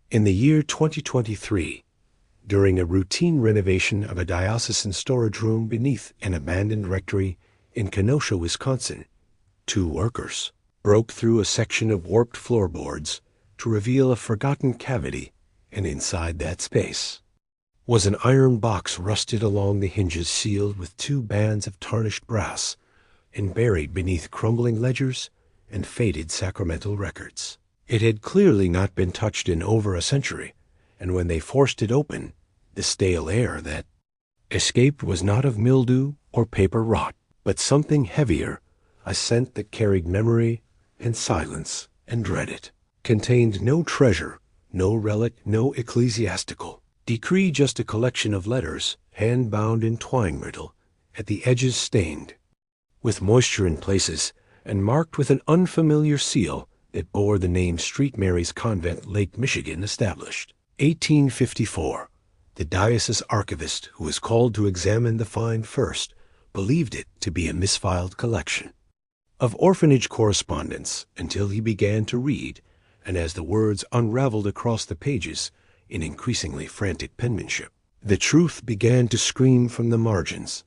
In the year 2023, during a routine renovation of a diocesan storage room beneath an abandoned rectory in Kenosha, Wisconsin, two workers broke through a section of warped floorboards to reveal a forgotten cavity, and inside that space was an iron box rusted along the hinges, sealed with two bands of tarnished brass and buried beneath crumbling ledgers and faded sacramental records. It had clearly not been touched in over a century, and when they forced it open, the stale air that escaped was not of mildew or paper rot, but something heavier, a scent that carried memory and silence and dread. It contained no treasure, no relic, no ecclesiastical decree, just a collection of letters, hand-bound in twine myrtle, at the edges stained with moisture in places, and marked with an unfamiliar seal that bore the name St Marys Convent, Lake Michigan, established 1854. The diocese archivist, who was called to examine the find first, believed it to be a misfiled collection of orphanage correspondence until he began to read, and as the words unraveled across the pages in increasingly frantic penmanship, the truth began to scream from the margins.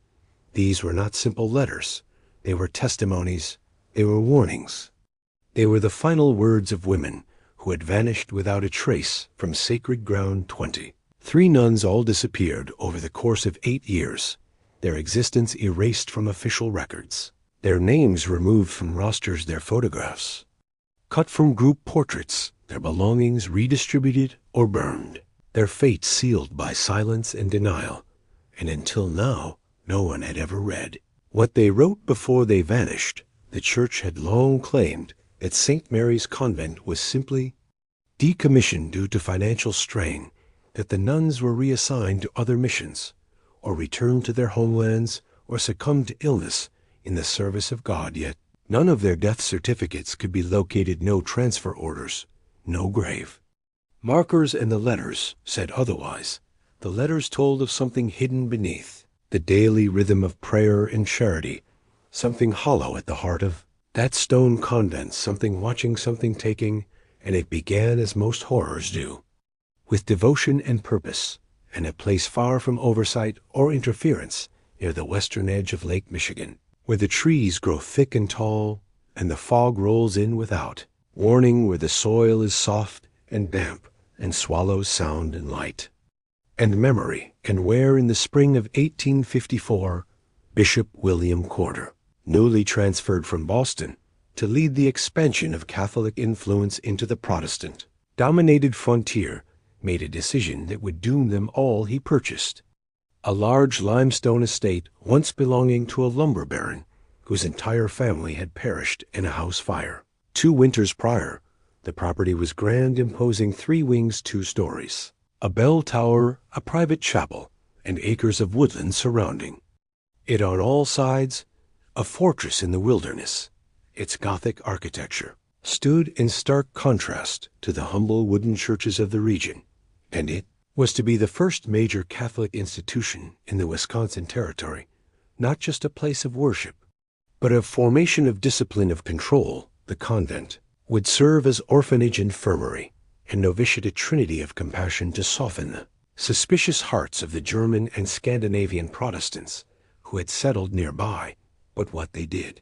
These were not simple letters. They were testimonies. They were warnings. They were the final words of women who had vanished without a trace from sacred ground 20. 3 nuns all disappeared over the course of 8 years, their existence erased from official records, their names removed from rosters, their photographs cut from group portraits, their belongings redistributed or burned, their fate sealed by silence and denial, and until now no one had ever read what they wrote before they vanished. The Church had long claimed that St. Mary's Convent was simply decommissioned due to financial strain, that the nuns were reassigned to other missions, or returned to their homelands, or succumbed to illness in the service of God. Yet none of their death certificates could be located, no transfer orders, no grave markers, and the letters said otherwise. The letters told of something hidden beneath, the daily rhythm of prayer and charity, something hollow at the heart of that stone convent, something watching, something taking, and it began as most horrors do, with devotion and purpose, and a place far from oversight or interference, near the western edge of Lake Michigan, where the trees grow thick and tall, and the fog rolls in without warning, where the soil is soft and damp, and swallows sound and light. And memory can wear in the spring of 1854 Bishop William Corder, newly transferred from Boston to lead the expansion of Catholic influence into the Protestant-dominated frontier, made a decision that would doom them all. He purchased a large limestone estate once belonging to a lumber baron whose entire family had perished in a house fire 2 winters prior. The property was grand, imposing 3 wings, 2 stories, a bell tower, a private chapel, and acres of woodland surrounding it on all sides. A fortress in the wilderness, its Gothic architecture stood in stark contrast to the humble wooden churches of the region, and it was to be the first major Catholic institution in the Wisconsin Territory, not just a place of worship, but a formation of discipline, of control. The convent would serve as orphanage, infirmary, and novitiate, a trinity of compassion to soften the suspicious hearts of the German and Scandinavian Protestants who had settled nearby. But what they did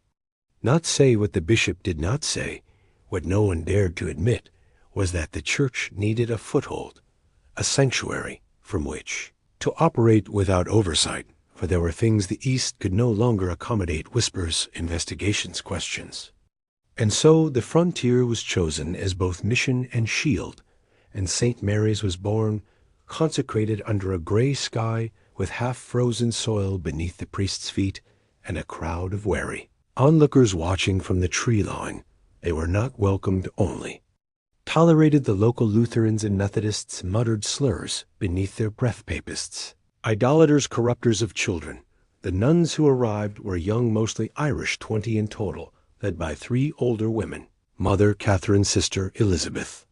not say, what the bishop did not say, what no one dared to admit, was that the Church needed a foothold, a sanctuary from which to operate without oversight, for there were things the East could no longer accommodate: whispers, investigations, questions. And so the frontier was chosen as both mission and shield, and St. Mary's was born, consecrated under a gray sky, with half-frozen soil beneath the priest's feet, and a crowd of wary onlookers watching from the tree line. They were not welcomed only tolerated. The local Lutherans and Methodists muttered slurs beneath their breath. Papists, idolaters, corrupters of children. The nuns who arrived were young, mostly Irish, 20 in total, led by 3 older women, Mother Catherine, Sister Elizabeth,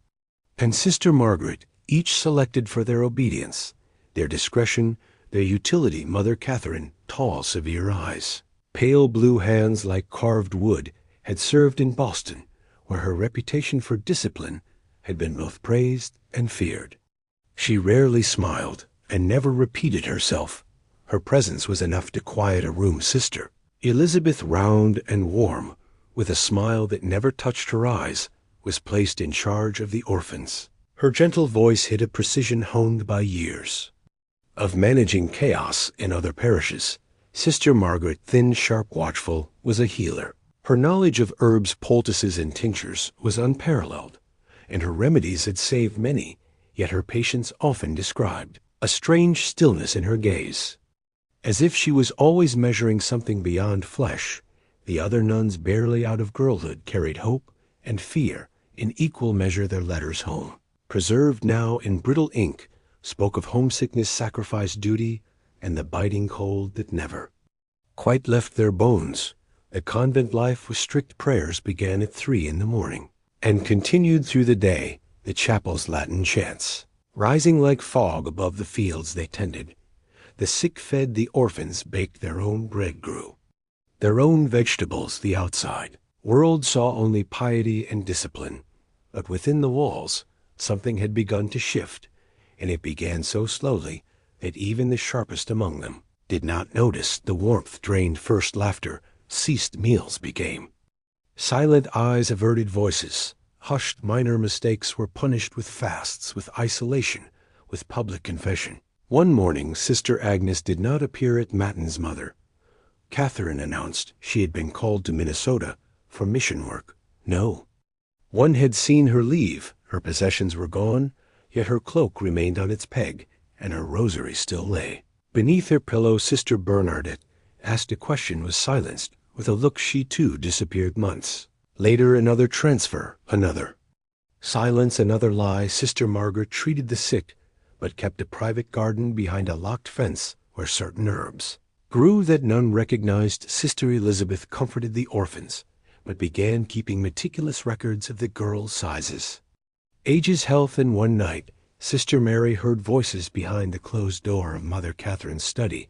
and Sister Margaret, each selected for their obedience, their discretion, their utility. Mother Catherine, tall, severe eyes, pale blue hands like carved wood, had served in Boston, where her reputation for discipline had been both praised and feared. She rarely smiled and never repeated herself. Her presence was enough to quiet a room sister. Elizabeth, round and warm, with a smile that never touched her eyes, was placed in charge of the orphans. Her gentle voice hid a precision honed by years of managing chaos in other parishes. Sister Margaret, thin, sharp, watchful, was a healer. Her knowledge of herbs, poultices, and tinctures was unparalleled, and her remedies had saved many, yet her patients often described a strange stillness in her gaze, as if she was always measuring something beyond flesh. The other nuns, barely out of girlhood, carried hope and fear in equal measure. Their letters home, preserved now in brittle ink, spoke of homesickness, sacrifice, duty, and the biting cold that never quite left their bones. The convent life with strict prayers began at 3 in the morning and continued through the day, the chapel's Latin chants rising like fog above the fields they tended. The sick fed, the orphans baked, their own bread grew, their own vegetables. The outside world saw only piety and discipline, but within the walls something had begun to shift, and it began so slowly that even the sharpest among them did not notice. The warmth drained first, laughter ceased, meals became silent, eyes averted, voices hushed. Minor mistakes were punished with fasts, with isolation, with public confession. One morning Sister Agnes did not appear at Matins. Mother Catherine announced she had been called to Minnesota for mission work. No one had seen her leave. Her possessions were gone, yet her cloak remained on its peg, and her rosary still lay beneath her pillow. Sister Bernadette asked a question, was silenced with a look. She too disappeared months later. Another transfer, another silence, another lie. Sister Margaret treated the sick, but kept a private garden behind a locked fence where certain herbs grew that none recognized. Sister Elizabeth comforted the orphans, but began keeping meticulous records of the girls' sizes, ages, health, and one night Sister Mary heard voices behind the closed door of Mother Catherine's study,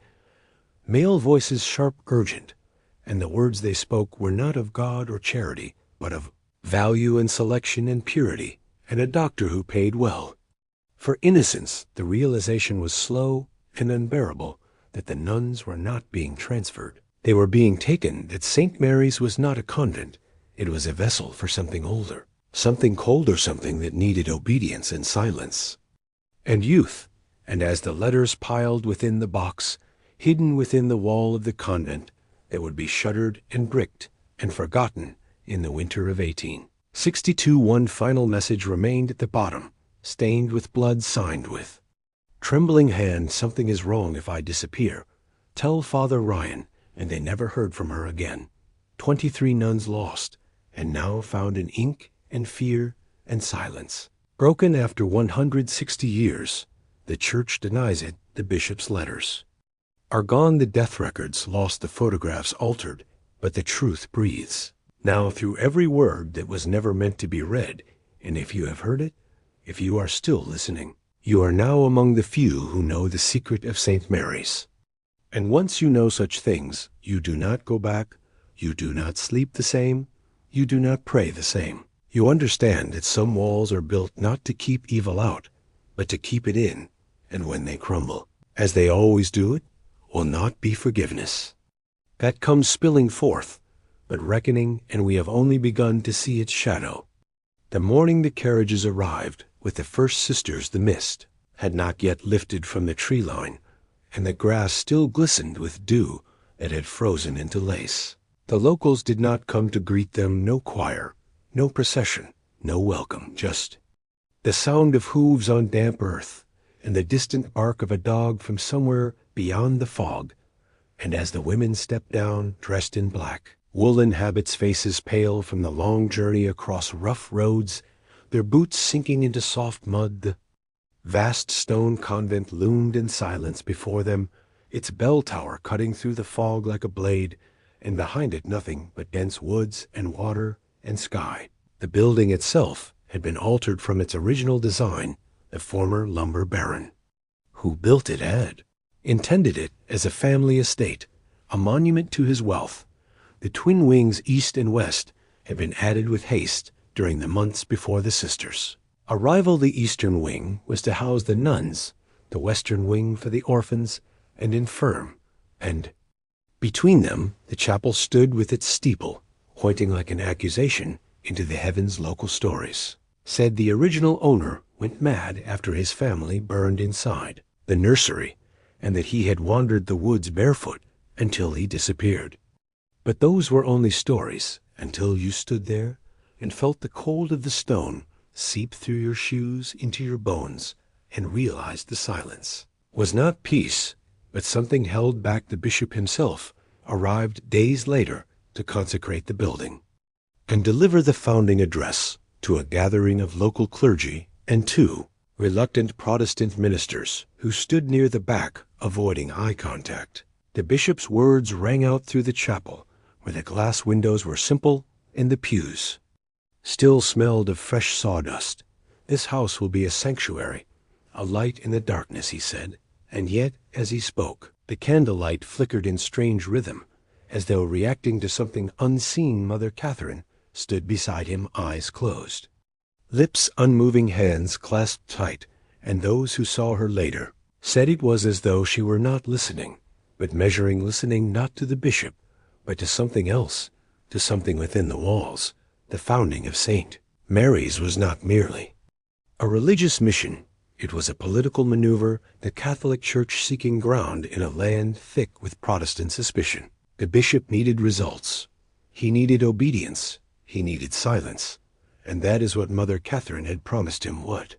male voices, sharp, urgent, and the words they spoke were not of God or charity, but of value and selection and purity, and a doctor who paid well for innocence. The realization was slow and unbearable that the nuns were not being transferred. They were being taken, that St. Mary's was not a convent. It was a vessel for something older, something colder, something that needed obedience and silence and youth. And as the letters piled within the box, hidden within the wall of the convent, that would be shuttered and bricked and forgotten in the winter of 1862, one final message remained at the bottom, stained with blood, signed with trembling hand: something is wrong if I disappear. Tell Father Ryan. And they never heard from her again. 23 nuns lost, and now found in ink and fear and silence. Broken after 160 years. The church denies it. The bishop's letters are gone. The death records lost. The photographs altered, but the truth breathes now through every word that was never meant to be read. And if you have heard it, if you are still listening, you are now among the few who know the secret of St. Mary's. And once you know such things, you do not go back, you do not sleep the same, you do not pray the same. You understand that some walls are built not to keep evil out, but to keep it in, and when they crumble, as they always do, it will not be forgiveness that comes spilling forth, but reckoning, and we have only begun to see its shadow. The morning the carriages arrived with the first sisters, the mist had not yet lifted from the tree line, and the grass still glistened with dew that had frozen into lace. The locals did not come to greet them, no choir, no procession, no welcome, just the sound of hooves on damp earth and the distant bark of a dog from somewhere beyond the fog. And as the women stepped down, dressed in black woolen habits, faces pale from the long journey across rough roads, their boots sinking into soft mud, the vast stone convent loomed in silence before them, its bell tower cutting through the fog like a blade, and behind it nothing but dense woods and water and sky. The building itself had been altered from its original design. The former lumber baron who built it had intended it as a family estate, a monument to his wealth. The twin wings east and west had been added with haste during the months before the sisters A rival, the eastern wing, was to house the nuns, the western wing for the orphans and infirm, and between them the chapel stood with its steeple, pointing like an accusation into the heavens' local stories. Said the original owner went mad after his family burned inside the nursery, and that he had wandered the woods barefoot until he disappeared. But those were only stories until you stood there and felt the cold of the stone seep through your shoes into your bones and realized the silence was not peace, but something held back. The bishop himself arrived days later to consecrate the building and deliver the founding address to a gathering of local clergy and 2 reluctant Protestant ministers who stood near the back, avoiding eye contact. The bishop's words rang out through the chapel, where the glass windows were simple and the pews still smelled of fresh sawdust. This house will be a sanctuary, a light in the darkness, he said. And yet, as he spoke, the candlelight flickered in strange rhythm, as though reacting to something unseen. Mother Catherine stood beside him, eyes closed, lips unmoving, hands clasped tight, and those who saw her later said it was as though she were not listening, but listening not to the bishop, but to something else, to something within the walls. The founding of St. Mary's was not merely a religious mission. It was a political maneuver, the Catholic Church seeking ground in a land thick with Protestant suspicion. The bishop needed results. He needed obedience. He needed silence. And that is what Mother Catherine had promised him would.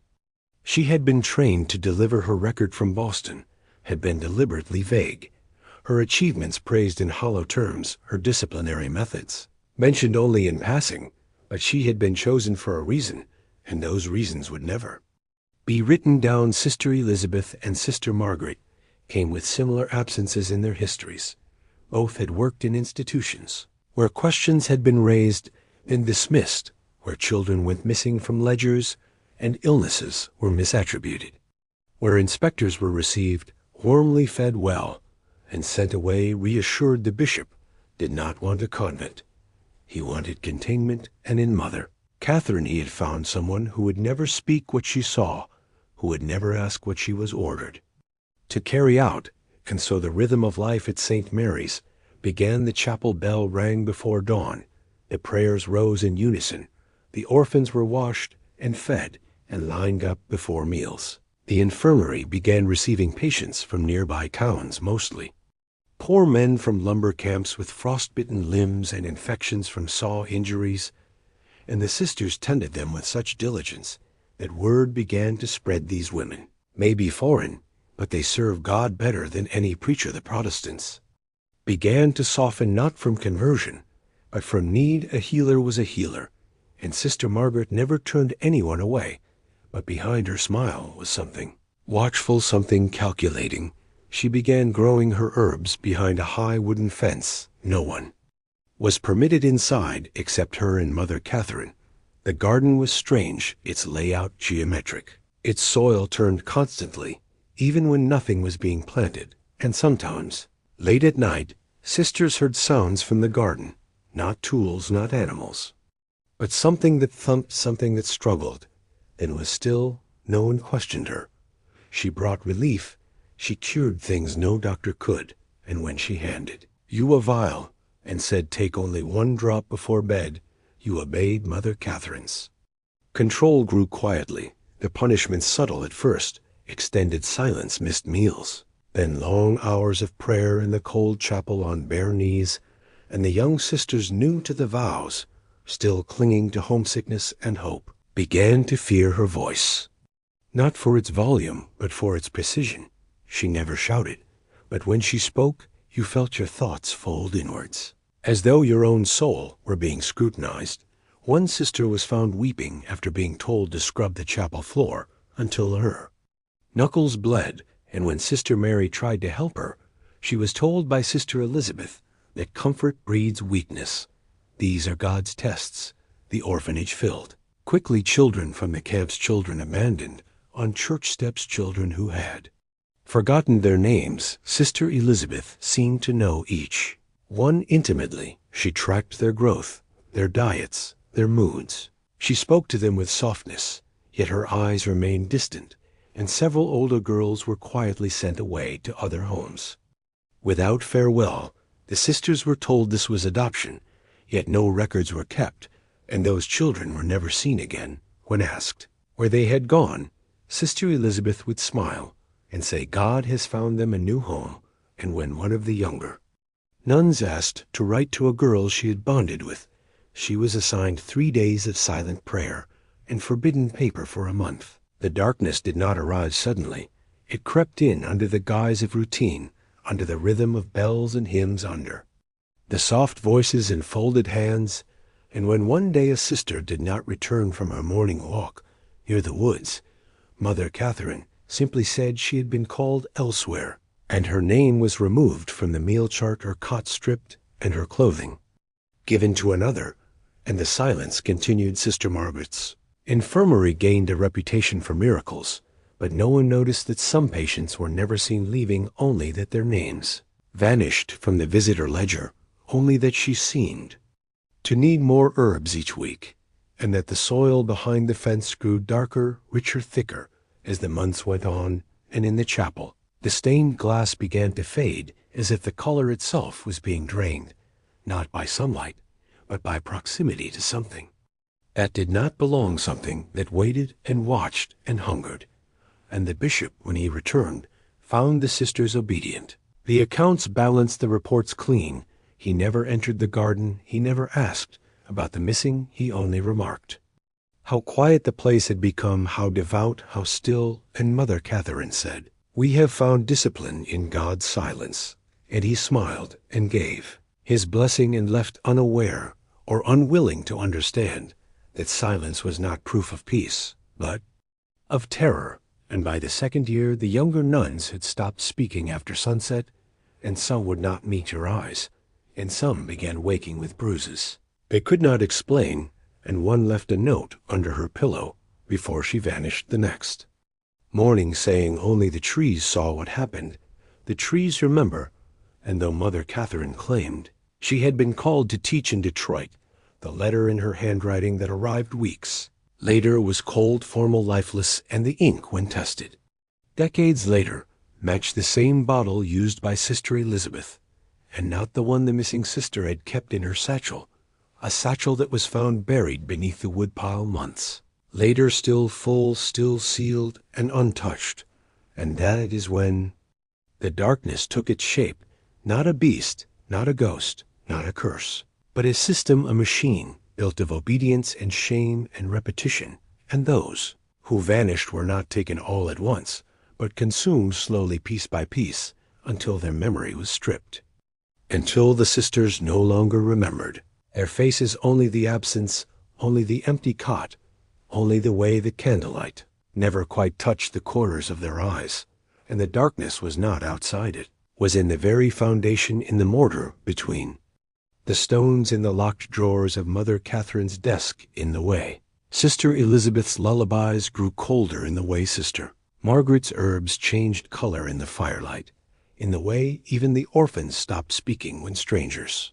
She had been trained to deliver. Her record from Boston had been deliberately vague, her achievements praised in hollow terms, her disciplinary methods mentioned only in passing. But she had been chosen for a reason, and those reasons would never be written down. Sister Elizabeth and Sister Margaret came with similar absences in their histories. Both had worked in institutions where questions had been raised and dismissed, where children went missing from ledgers and illnesses were misattributed, where inspectors were received, warmly fed well, and sent away reassured. The bishop did not want a convent. He wanted containment, and in Mother Catherine he had found someone who would never speak what she saw, who would never ask what she was ordered to carry out. And so the rhythm of life at St. Mary's began. The chapel bell rang before dawn. The prayers rose in unison. The orphans were washed and fed and lined up before meals. The infirmary began receiving patients from nearby towns, mostly poor men from lumber camps with frostbitten limbs and infections from saw injuries, and the sisters tended them with such diligence that word began to spread. These women may be foreign, but they serve God better than any preacher. The Protestants began to soften, not from conversion, but from need. A healer was a healer, and Sister Margaret never turned anyone away, but behind her smile was something watchful, something calculating. She began growing her herbs behind a high wooden fence. No one was permitted inside except her and Mother Catherine. The garden was strange, its layout geometric. Its soil turned constantly, even when nothing was being planted. And sometimes, late at night, sisters heard sounds from the garden, not tools, not animals, but something that thumped, something that struggled, and was still. No one questioned her. She brought relief. She cured things no doctor could, and when she handed you a vial and said, "Take only one drop before bed," you obeyed. Mother Catherine's control grew quietly. The punishment subtle at first, extended silence, missed meals, then long hours of prayer in the cold chapel on bare knees, and the young sisters, new to the vows, still clinging to homesickness and hope, began to fear her voice, not for its volume, but for its precision. She never shouted, but when she spoke, you felt your thoughts fold inwards, as though your own soul were being scrutinized. One sister was found weeping after being told to scrub the chapel floor until her knuckles bled, and when Sister Mary tried to help her, she was told by Sister Elizabeth that comfort breeds weakness. These are God's tests. The orphanage filled. Quickly children from the camps, children abandoned, on church steps, children who had forgotten their names. Sister Elizabeth seemed to know each one intimately. She tracked their growth, their diets, their moods. She spoke to them with softness. Yet her eyes remained distant, and several older girls were quietly sent away to other homes. Without farewell, the sisters were told this was adoption, yet no records were kept, and those children were never seen again. When asked where they had gone, Sister Elizabeth would smile and say God has found them a new home. And when one of the younger nuns asked to write to a girl she had bonded with, she was assigned 3 days of silent prayer and forbidden paper for a month. The darkness did not arrive suddenly. It crept in under the guise of routine, under the rhythm of bells and hymns, under the soft voices and folded hands. And when one day a sister did not return from her morning walk near the woods, Mother Catherine simply said she had been called elsewhere, and her name was removed from the meal chart, her cot stripped, and her clothing given to another, and the silence continued. Sister Margaret's infirmary gained a reputation for miracles, but no one noticed that some patients were never seen leaving, only that their names vanished from the visitor ledger, only that she seemed to need more herbs each week, and that the soil behind the fence grew darker, richer, thicker as the months went on. And in the chapel, the stained glass began to fade, as if the color itself was being drained, not by sunlight, but by proximity to something that did not belong, something that waited and watched and hungered. And the bishop, when he returned, found the sisters obedient. The accounts balanced the reports clean. He never entered the garden. He never asked about the missing. He only remarked how quiet the place had become, how devout, how still. And Mother Catherine said, "We have found discipline in God's silence." And he smiled and gave his blessing, and left unaware or unwilling to understand that silence was not proof of peace, but of terror. And by the second year, the younger nuns had stopped speaking after sunset, and some would not meet your eyes, and some began waking with bruises they could not explain, and one left a note under her pillow before she vanished the next morning, saying only the trees saw what happened. The trees remember. And though Mother Catherine claimed she had been called to teach in Detroit, the letter in her handwriting that arrived weeks later was cold, formal, lifeless, and the ink, when tested decades later, matched the same bottle used by Sister Elizabeth, and not the one the missing sister had kept in her satchel, a satchel that was found buried beneath the woodpile months later, still full, still sealed and untouched. And that is when the darkness took its shape, not a beast, not a ghost, not a curse, but a system, a machine built of obedience and shame and repetition. And those who vanished were not taken all at once, but consumed slowly, piece by piece, until their memory was stripped, until the sisters no longer remembered. Their faces only the absence, only the empty cot, only the way the candlelight never quite touched the corners of their eyes. And the darkness was not outside it, was in the very foundation, in the mortar between the stones, in the locked drawers of Mother Catherine's desk, in the way Sister Elizabeth's lullabies grew colder, in the way Sister Margaret's herbs changed color in the firelight, in the way even the orphans stopped speaking when strangers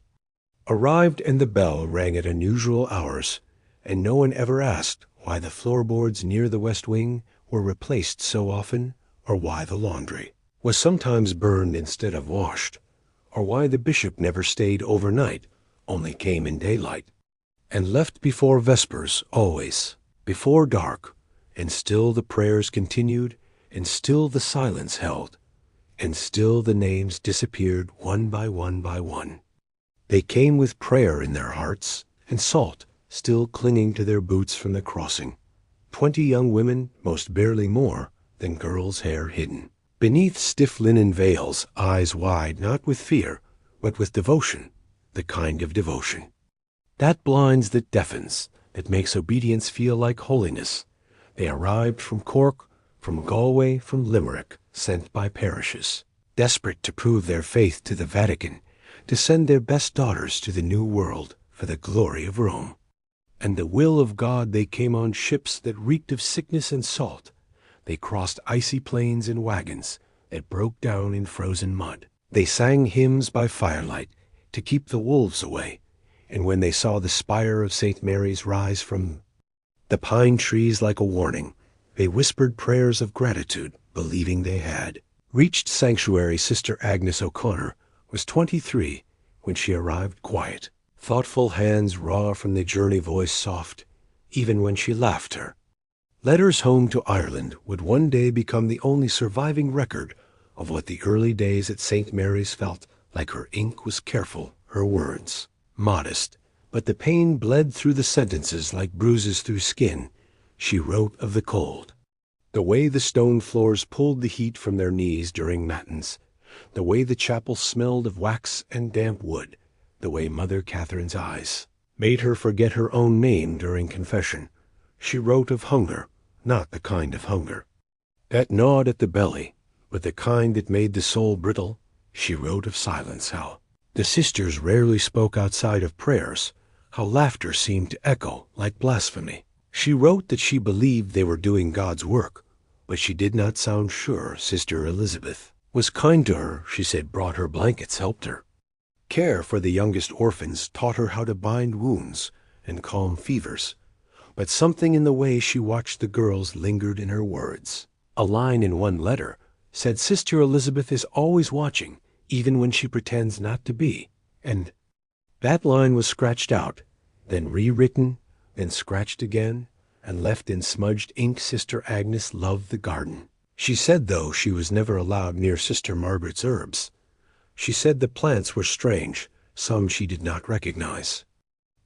arrived, and the bell rang at unusual hours, and no one ever asked why the floorboards near the west wing were replaced so often, or why the laundry was sometimes burned instead of washed, or why the bishop never stayed overnight, only came in daylight, and left before vespers, always before dark. And still the prayers continued, and still the silence held, and still the names disappeared one by one by one. They came with prayer in their hearts, and salt still clinging to their boots from the crossing. 20 young women, most barely more than girls' hair hidden beneath stiff linen veils, eyes wide, not with fear, but with devotion, the kind of devotion that blinds, that deafens, that makes obedience feel like holiness. They arrived from Cork, from Galway, from Limerick, sent by parishes, desperate to prove their faith to the Vatican, to send their best daughters to the New World for the glory of Rome. And the will of God, they came on ships that reeked of sickness and salt. They crossed icy plains in wagons that broke down in frozen mud. They sang hymns by firelight to keep the wolves away. And when they saw the spire of St. Mary's rise from The pine trees like a warning. They whispered prayers of gratitude, believing they had reached sanctuary. Sister Agnes O'Connor was 23 when she arrived, quiet, thoughtful, hands raw from the journey, voice soft, even when she laughed her. Letters home to Ireland would one day become the only surviving record of what the early days at St Mary's felt like. Her ink was careful, her words modest, but the pain bled through the sentences like bruises through skin. She wrote of the cold, the way the stone floors pulled the heat from their knees during matins, the way the chapel smelled of wax and damp wood, the way Mother Catherine's eyes made her forget her own name during confession. She wrote of hunger, not the kind of hunger that gnawed at the belly, but the kind that made the soul brittle. She wrote of silence, how the sisters rarely spoke outside of prayers, how laughter seemed to echo like blasphemy. She wrote that she believed they were doing God's work, but she did not sound sure. Sister Elizabeth was kind to her, she said, brought her blankets, helped her care for the youngest orphans, taught her how to bind wounds and calm fevers. But something in the way she watched the girls lingered in her words. A line in one letter said, Sister Elizabeth is always watching, even when she pretends not to be. And that line was scratched out, then rewritten, then scratched again, and left in smudged ink. Sister Agnes loved the garden. She said, though she was never allowed near Sister Margaret's herbs, she said the plants were strange, some she did not recognize.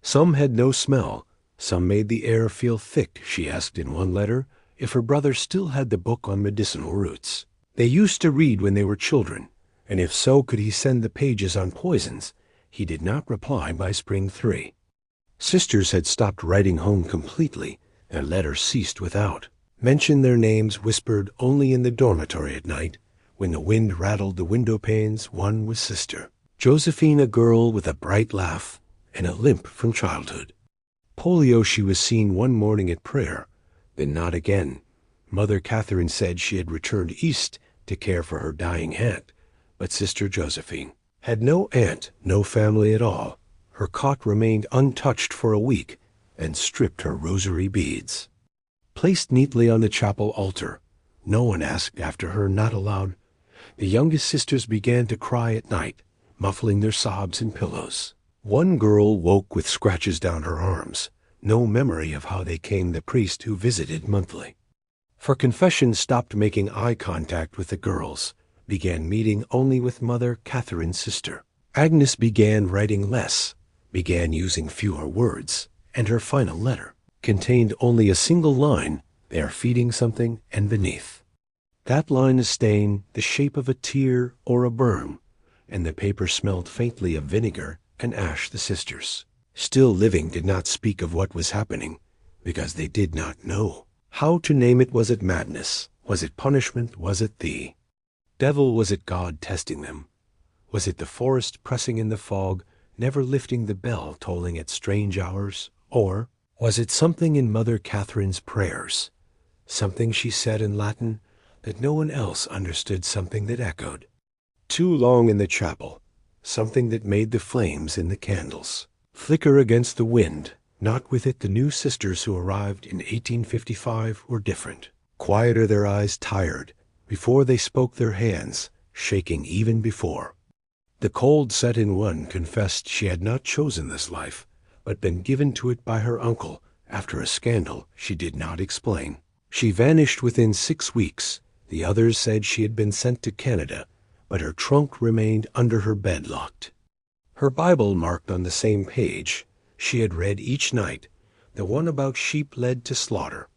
Some had no smell, some made the air feel thick. She asked in one letter if her brother still had the book on medicinal roots they used to read when they were children, and if so, could he send the pages on poisons. He did not reply by spring 3. Sisters had stopped writing home completely, and letters ceased without. Mentioned their names, whispered only in the dormitory at night, when the wind rattled the window panes. One was Sister Josephine, a girl with a bright laugh and a limp from childhood. Polio. She was seen one morning at prayer, then not again. Mother Catherine said she had returned east to care for her dying aunt, but Sister Josephine had no aunt, no family at all. Her cot remained untouched for a week, and stripped her rosary beads. Placed neatly on the chapel altar, no one asked after her, not allowed. The youngest sisters began to cry at night, muffling their sobs in pillows. One girl woke with scratches down her arms, no memory of how they came. The priest who visited monthly for confession stopped making eye contact with the girls, began meeting only with Mother Catherine's sister. Agnes began writing less, began using fewer words, and her final letter contained only a single line, they are feeding something, and beneath that line a stain, the shape of a tear or a burn, and the paper smelled faintly of vinegar and ash. The sisters, still living, did not speak of what was happening, because they did not know how to name it. Was it madness? Was it punishment? Was it the devil? Was it God testing them? Was it the forest pressing in the fog, never lifting the bell, tolling at strange hours? Or was it something in Mother Catherine's prayers, something she said in Latin that no one else understood, something that echoed too long in the chapel, something that made the flames in the candles flicker against the wind? Not with it. The new sisters who arrived in 1855 were different. Quieter, their eyes tired. Before they spoke, their hands shaking even before. The cold set in. One confessed she had not chosen this life, but been given to it by her uncle after a scandal she did not explain. She vanished within 6 weeks. The others said she had been sent to Canada, but her trunk remained under her bed locked. Her Bible marked on the same page she had read each night, the one about sheep led to slaughter.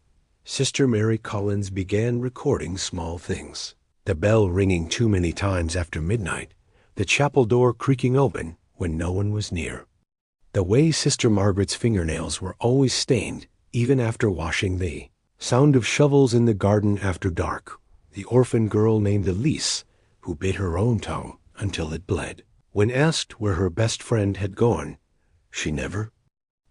Sister Mary Collins began recording small things. The bell ringing too many times after midnight, the chapel door creaking open when no one was near. The way Sister Margaret's fingernails were always stained, even after washing. The sound of shovels in the garden after dark. The orphan girl named Elise, who bit her own tongue until it bled. When asked where her best friend had gone, she never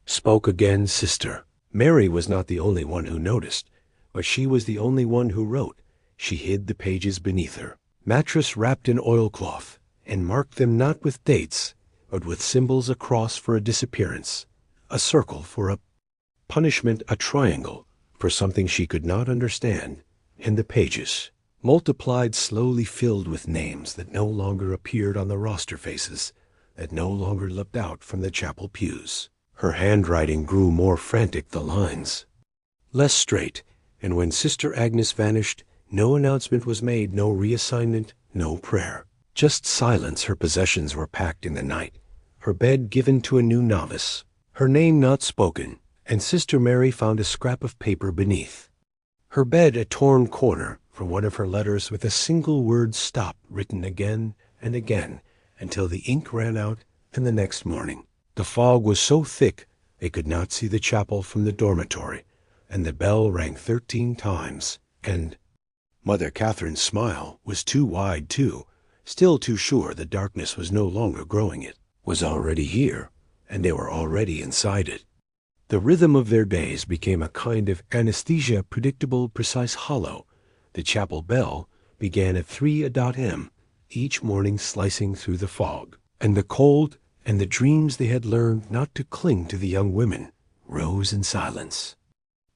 spoke again. Sister Mary was not the only one who noticed, but she was the only one who wrote. She hid the pages beneath her mattress wrapped in oilcloth, and marked them not with dates, but with symbols: a cross for a disappearance, a circle for a punishment a triangle for something she could not understand, and the pages, multiplied, slowly filled with names that no longer appeared on the roster faces, that no longer leapt out from the chapel pews. Her handwriting grew more frantic, the lines less straight, and when Sister Agnes vanished, no announcement was made, no reassignment, no prayer. Just silence. Her possessions were packed in the night, her bed given to a new novice, her name not spoken, and Sister Mary found a scrap of paper beneath. Her bed a torn corner from one of her letters with a single word "stop" written again and again until the ink ran out, and the next morning. The fog was so thick they could not see the chapel from the dormitory, and the bell rang 13 times, and Mother Catherine's smile was too wide too, still too sure the darkness was no longer growing. It was already here, and they were already inside it. The rhythm of their days became a kind of anesthesia, predictable, precise, hollow. The chapel bell began at 3 a.m. each morning, slicing through the fog, and the cold and the dreams they had learned not to cling to the young women rose in silence.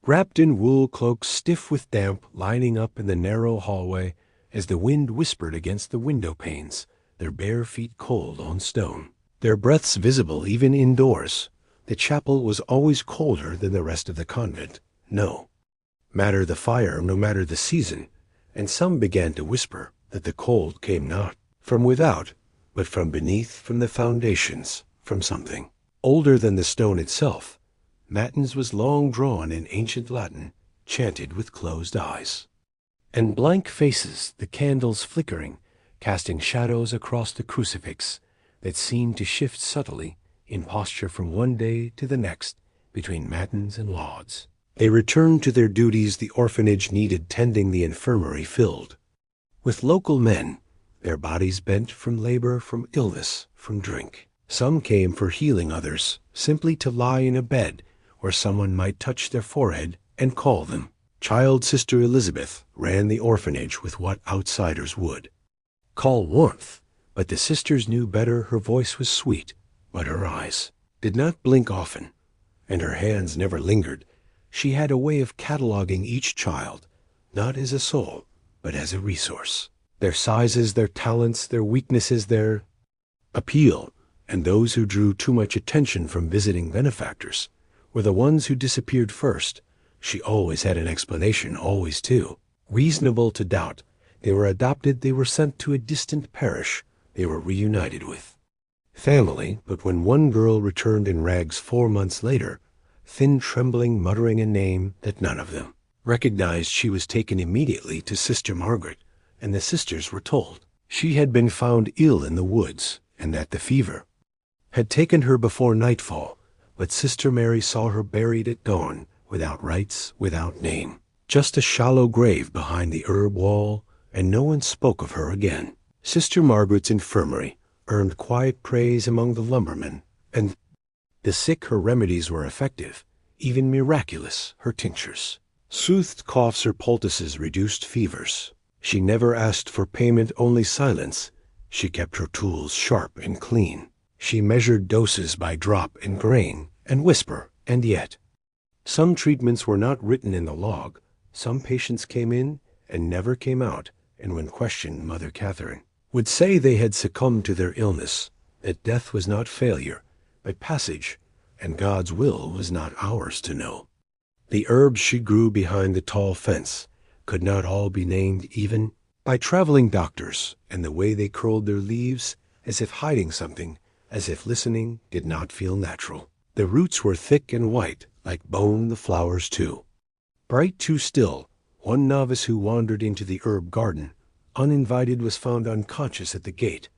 Wrapped in wool cloaks, stiff with damp, lining up in the narrow hallway as the wind whispered against the window panes, their bare feet cold on stone, their breaths visible even indoors. The chapel was always colder than the rest of the convent. No matter the fire, no matter the season, and some began to whisper that the cold came not from without, but from beneath, from the foundations, from something older than the stone itself. Matins was long drawn in ancient Latin, chanted with closed eyes and blank faces, the candles flickering, casting shadows across the crucifix that seemed to shift subtly in posture from one day to the next between matins and lauds. They returned to their duties. The orphanage needed tending, the infirmary filled with local men, their bodies bent from labor, from illness, from drink. Some came for healing, others simply to lie in a bed where someone might touch their forehead and call them. Child Sister Elizabeth ran the orphanage with what outsiders would call warmth, but the sisters knew better. Her voice was sweet, but her eyes did not blink often, and her hands never lingered. She had a way of cataloging each child, not as a soul, but as a resource. Their sizes, their talents, their weaknesses, their appeal, and those who drew too much attention from visiting benefactors were the ones who disappeared first. She always had an explanation, always too reasonable to doubt. They were adopted, they were sent to a distant parish, they were reunited with family. But when one girl returned in rags 4 months later, thin, trembling, muttering a name that none of them recognized, she was taken immediately to Sister Margaret, and the sisters were told she had been found ill in the woods, and that the fever had taken her before nightfall. But Sister Mary saw her buried at dawn, without rites, without name, just a shallow grave behind the herb wall, and no one spoke of her again. Sister Margaret's infirmary earned quiet praise among the lumbermen, and the sick. Her remedies were effective, even miraculous. Her tinctures soothed coughs, her poultices reduced fevers. She never asked for payment, only silence. She kept her tools sharp and clean. She measured doses by drop and grain and whisper, and yet some treatments were not written in the log. Some patients came in and never came out, and when questioned, Mother Catherine would say they had succumbed to their illness, that death was not failure, but passage, and God's will was not ours to know. The herbs she grew behind the tall fence could not all be named even by traveling doctors, and the way they curled their leaves, as if hiding something, as if listening, did not feel natural. The roots were thick and white, like bone, the flowers too bright, too still. One novice who wandered into the herb garden uninvited was found unconscious at the gate,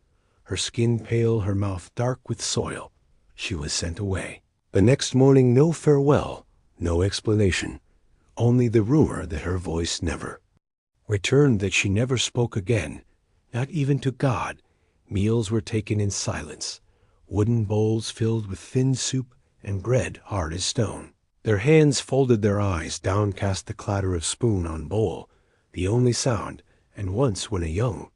her skin pale, her mouth dark with soil. She was sent away. The next morning, no farewell, no explanation, only the rumor that her voice never returned, that she never spoke again, not even to God. Meals were taken in silence, wooden bowls filled with thin soup and bread hard as stone. Their hands folded, their eyes downcast, the clatter of spoon on bowl, the only sound. And once, when a young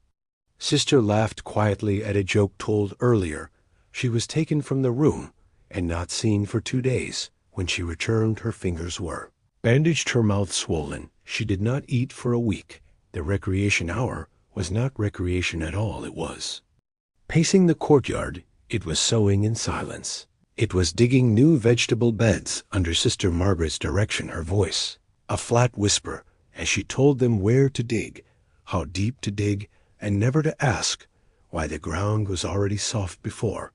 sister laughed quietly at a joke told earlier, she was taken from the room and not seen for 2 days. When she returned, her fingers were bandaged, her mouth swollen. She did not eat for a week. The recreation hour was not recreation at all, it was pacing the courtyard, it was sewing in silence. It was digging new vegetable beds under Sister Margaret's direction, her voice a flat whisper as she told them where to dig, how deep to dig, and never to ask why the ground was already soft before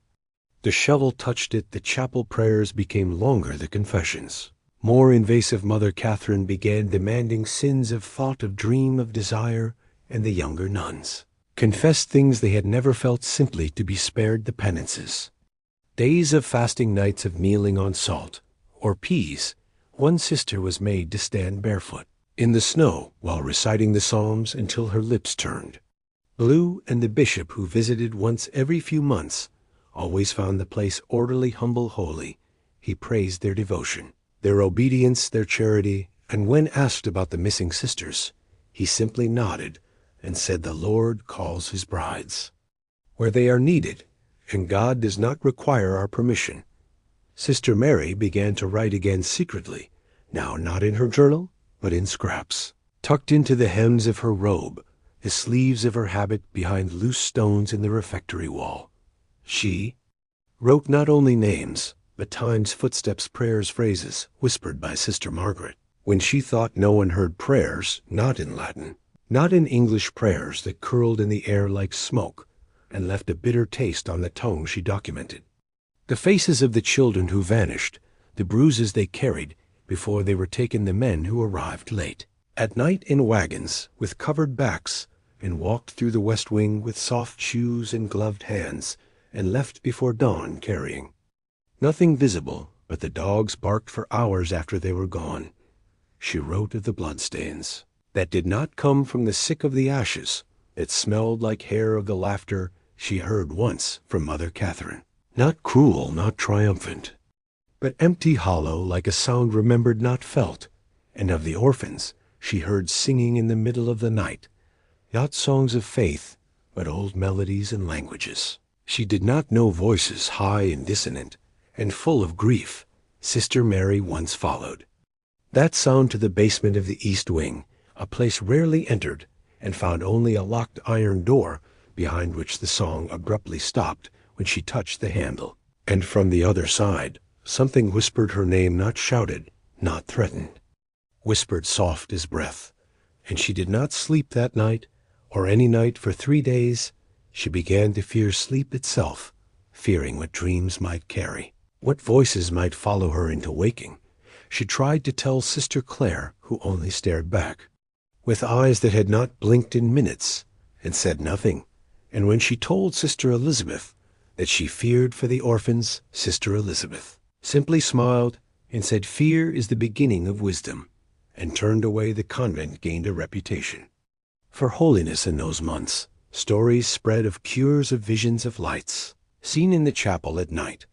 the shovel touched it. The chapel prayers became longer, the confessions more invasive. Mother Catherine began demanding sins of thought, of dream, of desire, and the younger nuns confessed things they had never felt, simply to be spared the penances. Days of fasting, nights of kneeling on salt or peas. One sister was made to stand barefoot in the snow while reciting the Psalms until her lips turned blue, and the bishop, who visited once every few months, always found the place orderly, humble, holy. He praised their devotion, their obedience, their charity, and when asked about the missing sisters, he simply nodded and said, "The Lord calls his brides where they are needed, and God does not require our permission." Sister Mary began to write again secretly, now not in her journal, but in scraps, tucked into the hems of her robe, the sleeves of her habit, behind loose stones in the refectory wall. She wrote not only names, but times, footsteps, prayers, phrases, whispered by Sister Margaret. When she thought no one heard, prayers, not in Latin, not in English, prayers that curled in the air like smoke and left a bitter taste on the tongue, she documented the faces of the children who vanished, the bruises they carried before they were taken, the men who arrived late at night in wagons with covered backs and walked through the West Wing with soft shoes and gloved hands, and left before dawn carrying nothing visible, but the dogs barked for hours after they were gone. She wrote of the bloodstains that did not come from the sick, of the ashes that smelled like hair, of the laughter she heard once from Mother Catherine, not cruel, not triumphant, but empty, hollow, like a sound remembered, not felt, and of the orphans she heard singing in the middle of the night, not songs of faith, but old melodies and languages. She did not know voices high and dissonant and full of grief. Sister Mary once followed that sound to the basement of the East Wing, a place rarely entered, and found only a locked iron door behind which the song abruptly stopped when she touched the handle. And from the other side, something whispered her name, not shouted, not threatened, whispered soft as breath. And she did not sleep that night, or any night for 3 days. She began to fear sleep itself, fearing what dreams might carry, what voices might follow her into waking. She tried to tell Sister Clare, who only stared back, with eyes that had not blinked in minutes, and said nothing. And when she told Sister Elizabeth that she feared for the orphans, Sister Elizabeth simply smiled and said, "Fear is the beginning of wisdom," and turned away. The convent gained a reputation for holiness in those months. Stories spread of cures, of visions, of lights seen in the chapel at night,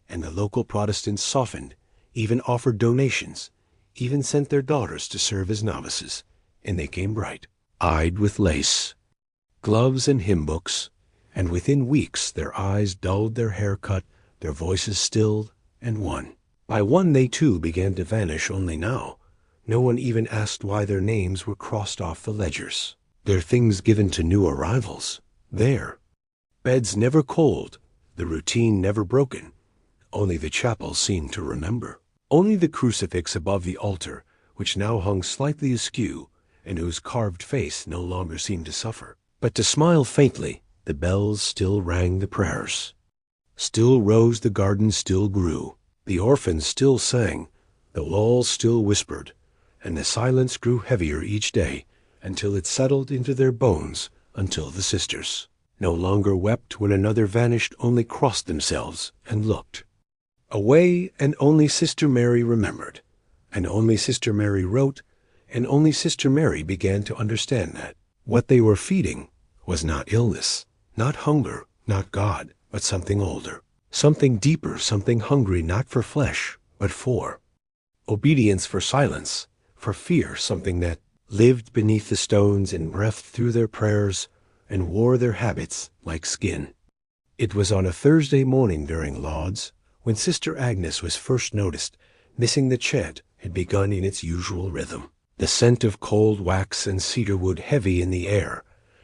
and the local Protestants softened, even offered donations, even sent their daughters to serve as novices, and they came bright-eyed with lace, gloves, and hymn books, and within weeks their eyes dulled, their hair cut, their voices stilled, and one by one they too began to vanish. Only now no one even asked why their names were crossed off the ledgers, their things given to new arrivals. Their beds never cold, the routine never broken. Only the chapel seemed to remember. Only the crucifix above the altar, which now hung slightly askew, and whose carved face no longer seemed to suffer, but to smile faintly. The bells still rang the prayers, still rose the garden, still grew. The orphans still sang, the walls still whispered, and the silence grew heavier each day, until it settled into their bones, until the sisters no longer wept when another vanished, only crossed themselves and looked away. And only Sister Mary remembered, and only Sister Mary wrote, and only Sister Mary began to understand that what they were feeding was not illness, not hunger, not God, but something older, something deeper, something hungry not for flesh, but for obedience, for silence, for fear, something that lived beneath the stones and breathed through their prayers and wore their habits like skin. It was on a Thursday morning during Lauds, when Sister Agnes was first noticed Missing the chant had begun in its usual rhythm, the scent of cold wax and cedarwood heavy in the air,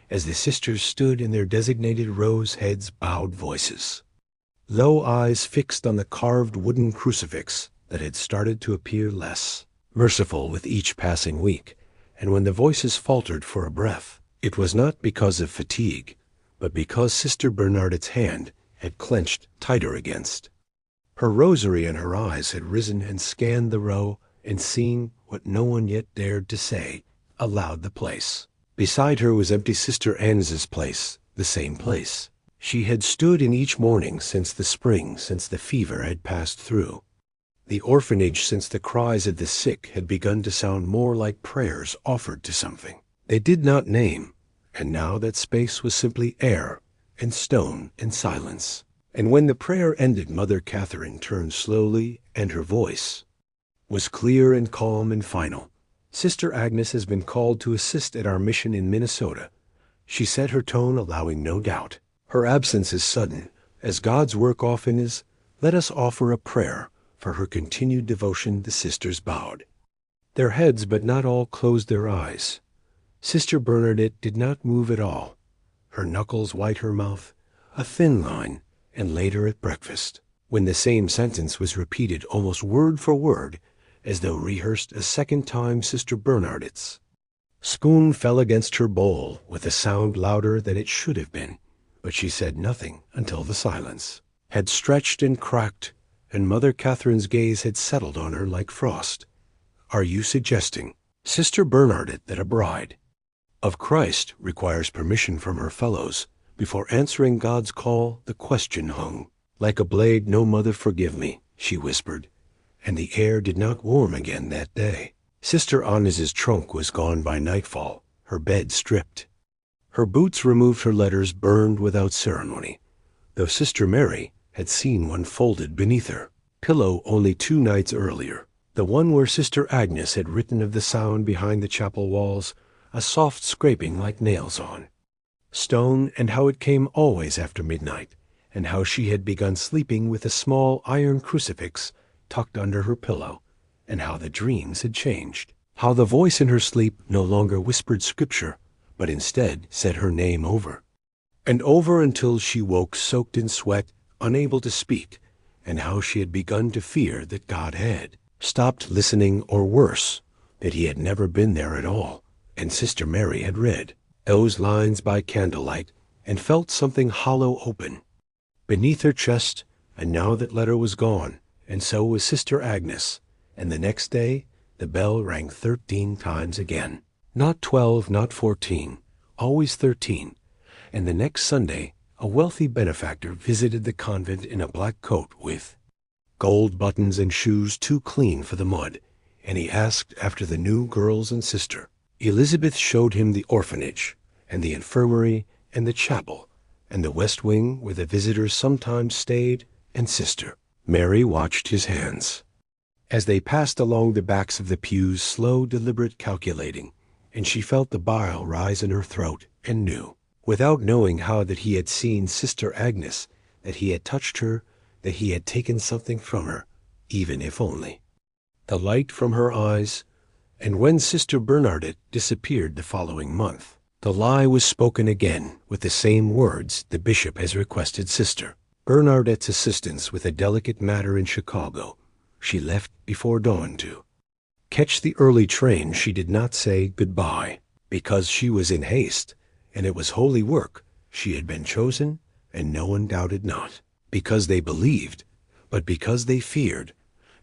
as the sisters stood in their designated rows, heads bowed, voices low, eyes fixed on the carved wooden crucifix that had started to appear less merciful with each passing week. And when the voices faltered for a breath, it was not because of fatigue, but because Sister Bernadette's hand had clenched tighter against her rosary, and her eyes had risen and scanned the row and seen what no one yet dared to say aloud: the place. Beside her was empty Sister Agnes's place, the same place she had stood in each morning since the spring, since the fever had passed through. The orphanage, since the cries of the sick had begun to sound more like prayers offered to something they did not name, and now that space was simply air and stone and silence. And when the prayer ended, Mother Catherine turned slowly, and her voice was clear and calm and final. "Sister Agnes has been called to assist at our mission in Minnesota," she said, her tone allowing no doubt. "Her absence is sudden, as God's work often is. Let us offer a prayer for her continued devotion." The sisters bowed their heads, but not all closed their eyes. Sister Bernadette did not move at all. Her knuckles white, her mouth a thin line. And later at breakfast, when the same sentence was repeated almost word for word, as though rehearsed a second time, Sister Bernadette's spoon fell against her bowl with a sound louder than it should have been, but she said nothing until the silence had stretched and cracked, and Mother Catherine's gaze had settled on her like frost. "Are you suggesting, Sister Bernadette, that a bride of Christ requires permission from her fellows before answering God's call?" The question hung like a blade. "No, Mother, forgive me," she whispered, and the air did not warm again that day. Sister Agnes's trunk was gone by nightfall, her bed stripped, her boots removed, her letters burned without ceremony, though Sister Mary had seen one folded beneath her pillow only 2 nights earlier, the one where Sister Agnes had written of the sound behind the chapel walls, a soft scraping like nails on stone, and how it came always after midnight, and how she had begun sleeping with a small iron crucifix tucked under her pillow, and how the dreams had changed, how the voice in her sleep no longer whispered scripture, but instead said her name over and over until she woke soaked in sweat, unable to speak, and how she had begun to fear that God had stopped listening, or worse, that he had never been there at all. And Sister Mary had read those lines by candlelight and felt something hollow open beneath her chest, and now that letter was gone, and so was Sister Agnes. And the next day the bell rang 13 times again, not 12, not 14, always 13. And the next Sunday a wealthy benefactor visited the convent in a black coat with gold buttons and shoes too clean for the mud, and he asked after the new girls and sister. Elizabeth showed him the orphanage, and the infirmary, and the chapel, and the west wing where the visitors sometimes stayed, and Sister Mary watched his hands as they passed along the backs of the pews, slow, deliberate, calculating, and she felt the bile rise in her throat, and knew, without knowing how, that he had seen Sister Agnes, that he had touched her, that he had taken something from her, even if only the light from her eyes. And when Sister Bernadette disappeared the following month, the lie was spoken again with the same words the bishop has requested Sister Bernadette's assistance with a delicate matter in Chicago. She left before dawn to catch the early train. She did not say goodbye, because she was in haste, and it was holy work. She had been chosen, and no one doubted not, because they believed, but because they feared.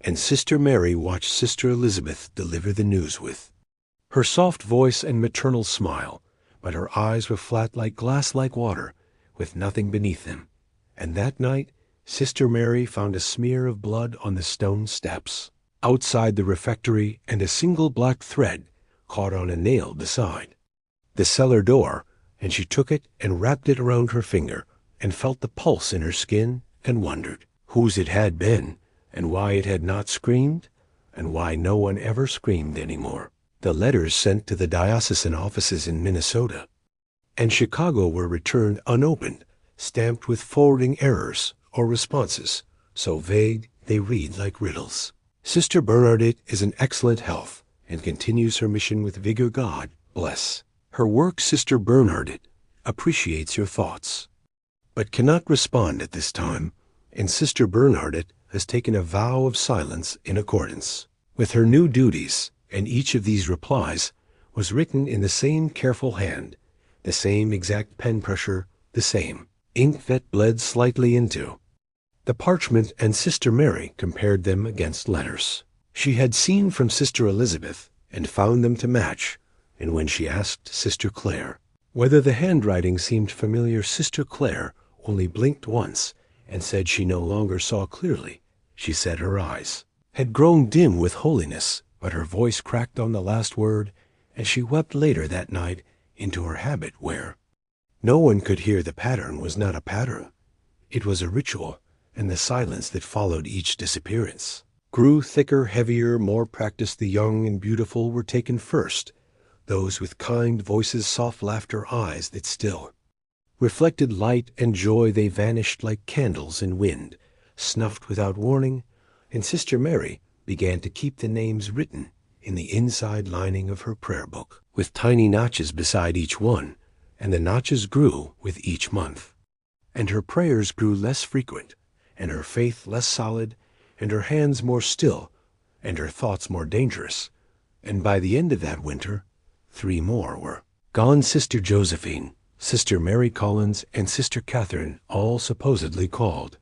And Sister Mary watched Sister Elizabeth deliver the news with her soft voice and maternal smile, but her eyes were flat like glass, like water, with nothing beneath them. And that night Sister Mary found a smear of blood on the stone steps outside the refectory, and a single black thread caught on a nail beside the cellar door, and she took it and wrapped it around her finger, and felt the pulse in her skin, and wondered whose it had been, and why it had not screamed, and why no one ever screamed anymore. The letters sent to the diocesan offices in Minnesota and Chicago were returned unopened, stamped with forwarding errors or responses, so vague they read like riddles. Sister Bernadette is in excellent health and continues her mission with vigor. God bless her work. Sister Bernadette appreciates your thoughts, but cannot respond at this time, and Sister Bernadette has taken a vow of silence in accordance with her new duties, and each of these replies was written in the same careful hand, the same exact pen pressure, the same ink that bled slightly into the parchment, and Sister Mary compared them against letters she had seen from Sister Elizabeth and found them to match, and when she asked Sister Clare whether the handwriting seemed familiar, Sister Clare only blinked once and said she no longer saw clearly. She said her eyes had grown dim with holiness, but her voice cracked on the last word, and she wept later that night into her habit where no one could hear. The pattern was not a pattern. It was a ritual, and the silence that followed each disappearance grew thicker, heavier. More practiced, the young and beautiful were taken first, those with kind voices, soft laughter, eyes that still reflected light and joy. They vanished like candles in wind, snuffed without warning, and Sister Mary began to keep the names written in the inside lining of her prayer book, with tiny notches beside each one, and the notches grew with each month. And her prayers grew less frequent, and her faith less solid, and her hands more still, and her thoughts more dangerous. And by the end of that winter, 3 more were gone: Sister Josephine, Sister Mary Collins, and Sister Catherine, all supposedly called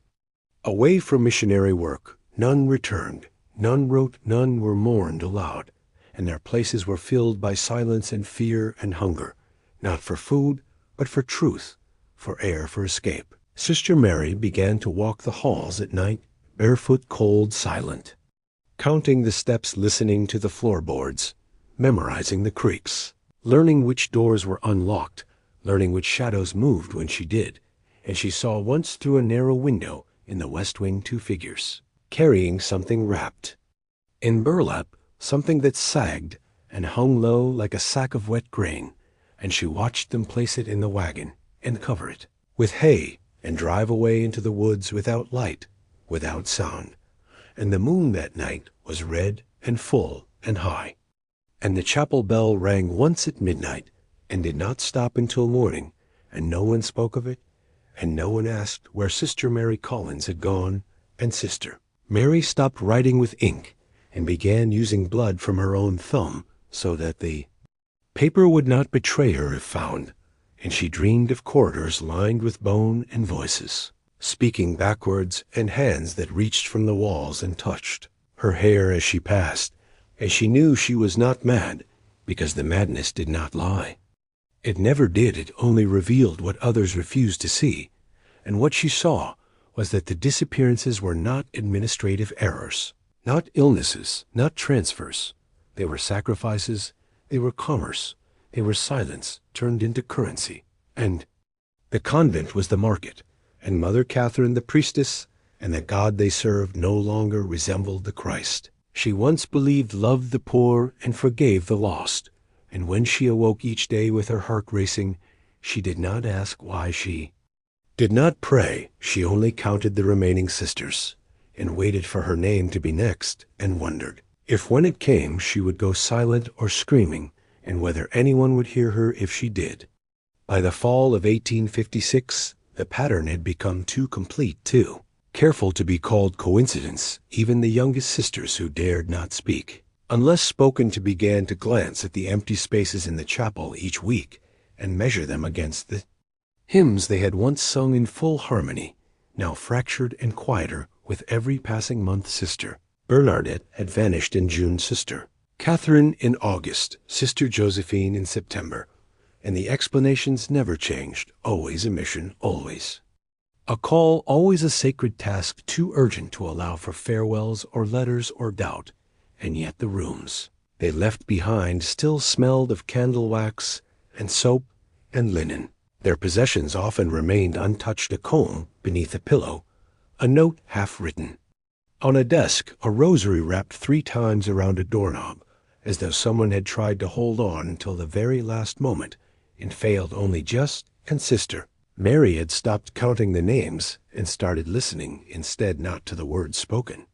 away from missionary work. None returned, none wrote, none were mourned aloud, and their places were filled by silence and fear and hunger, not for food, but for truth, for air, for escape. Sister Mary began to walk the halls at night, barefoot, cold, silent, counting the steps, listening to the floorboards, memorizing the creaks, learning which doors were unlocked, learning which shadows moved when she did. And she saw once through a narrow window in the west wing 2 figures, carrying something wrapped in burlap, something that sagged and hung low like a sack of wet grain, and she watched them place it in the wagon and cover it with hay and drive away into the woods without light, without sound. And the moon that night was red and full and high, and the chapel bell rang once at midnight and did not stop until morning, and no one spoke of it, and no one asked where Sister Mary Collins had gone. And Sister Mary stopped writing with ink and began using blood from her own thumb so that the paper would not betray her if found, and she dreamed of corridors lined with bone and voices speaking backwards, and hands that reached from the walls and touched her hair as she passed, and she knew she was not mad, because the madness did not lie. It never did. It only revealed what others refused to see, and what she saw was that the disappearances were not administrative errors, not illnesses, not transfers. They were sacrifices, they were commerce, they were silence turned into currency. And the convent was the market, and Mother Catherine the priestess, and the God they served no longer resembled the Christ she once believed loved the poor and forgave the lost. And when she awoke each day with her heart racing, she did not ask why, she did not pray. She only counted the remaining sisters, and waited for her name to be next, and wondered if when it came she would go silent or screaming, and whether anyone would hear her if she did. By the fall of 1856, the pattern had become too complete, too careful to be called coincidence. Even the youngest sisters, who dared not speak unless spoken to, began to glance at the empty spaces in the chapel each week and measure them against the hymns they had once sung in full harmony, now fractured and quieter with every passing month. Sister Bernadette had vanished in June, Sister Catherine in August, Sister Josephine in September, and the explanations never changed. Always a mission, always a call, always a sacred task too urgent to allow for farewells or letters or doubt. And yet the rooms they left behind still smelled of candle wax and soap and linen. Their possessions often remained untouched: a comb beneath a pillow, a note half written on a desk, a rosary wrapped 3 times around a doorknob, as though someone had tried to hold on until the very last moment and failed only just. And Sister Mary had stopped counting the names and started listening instead, not to the words spoken,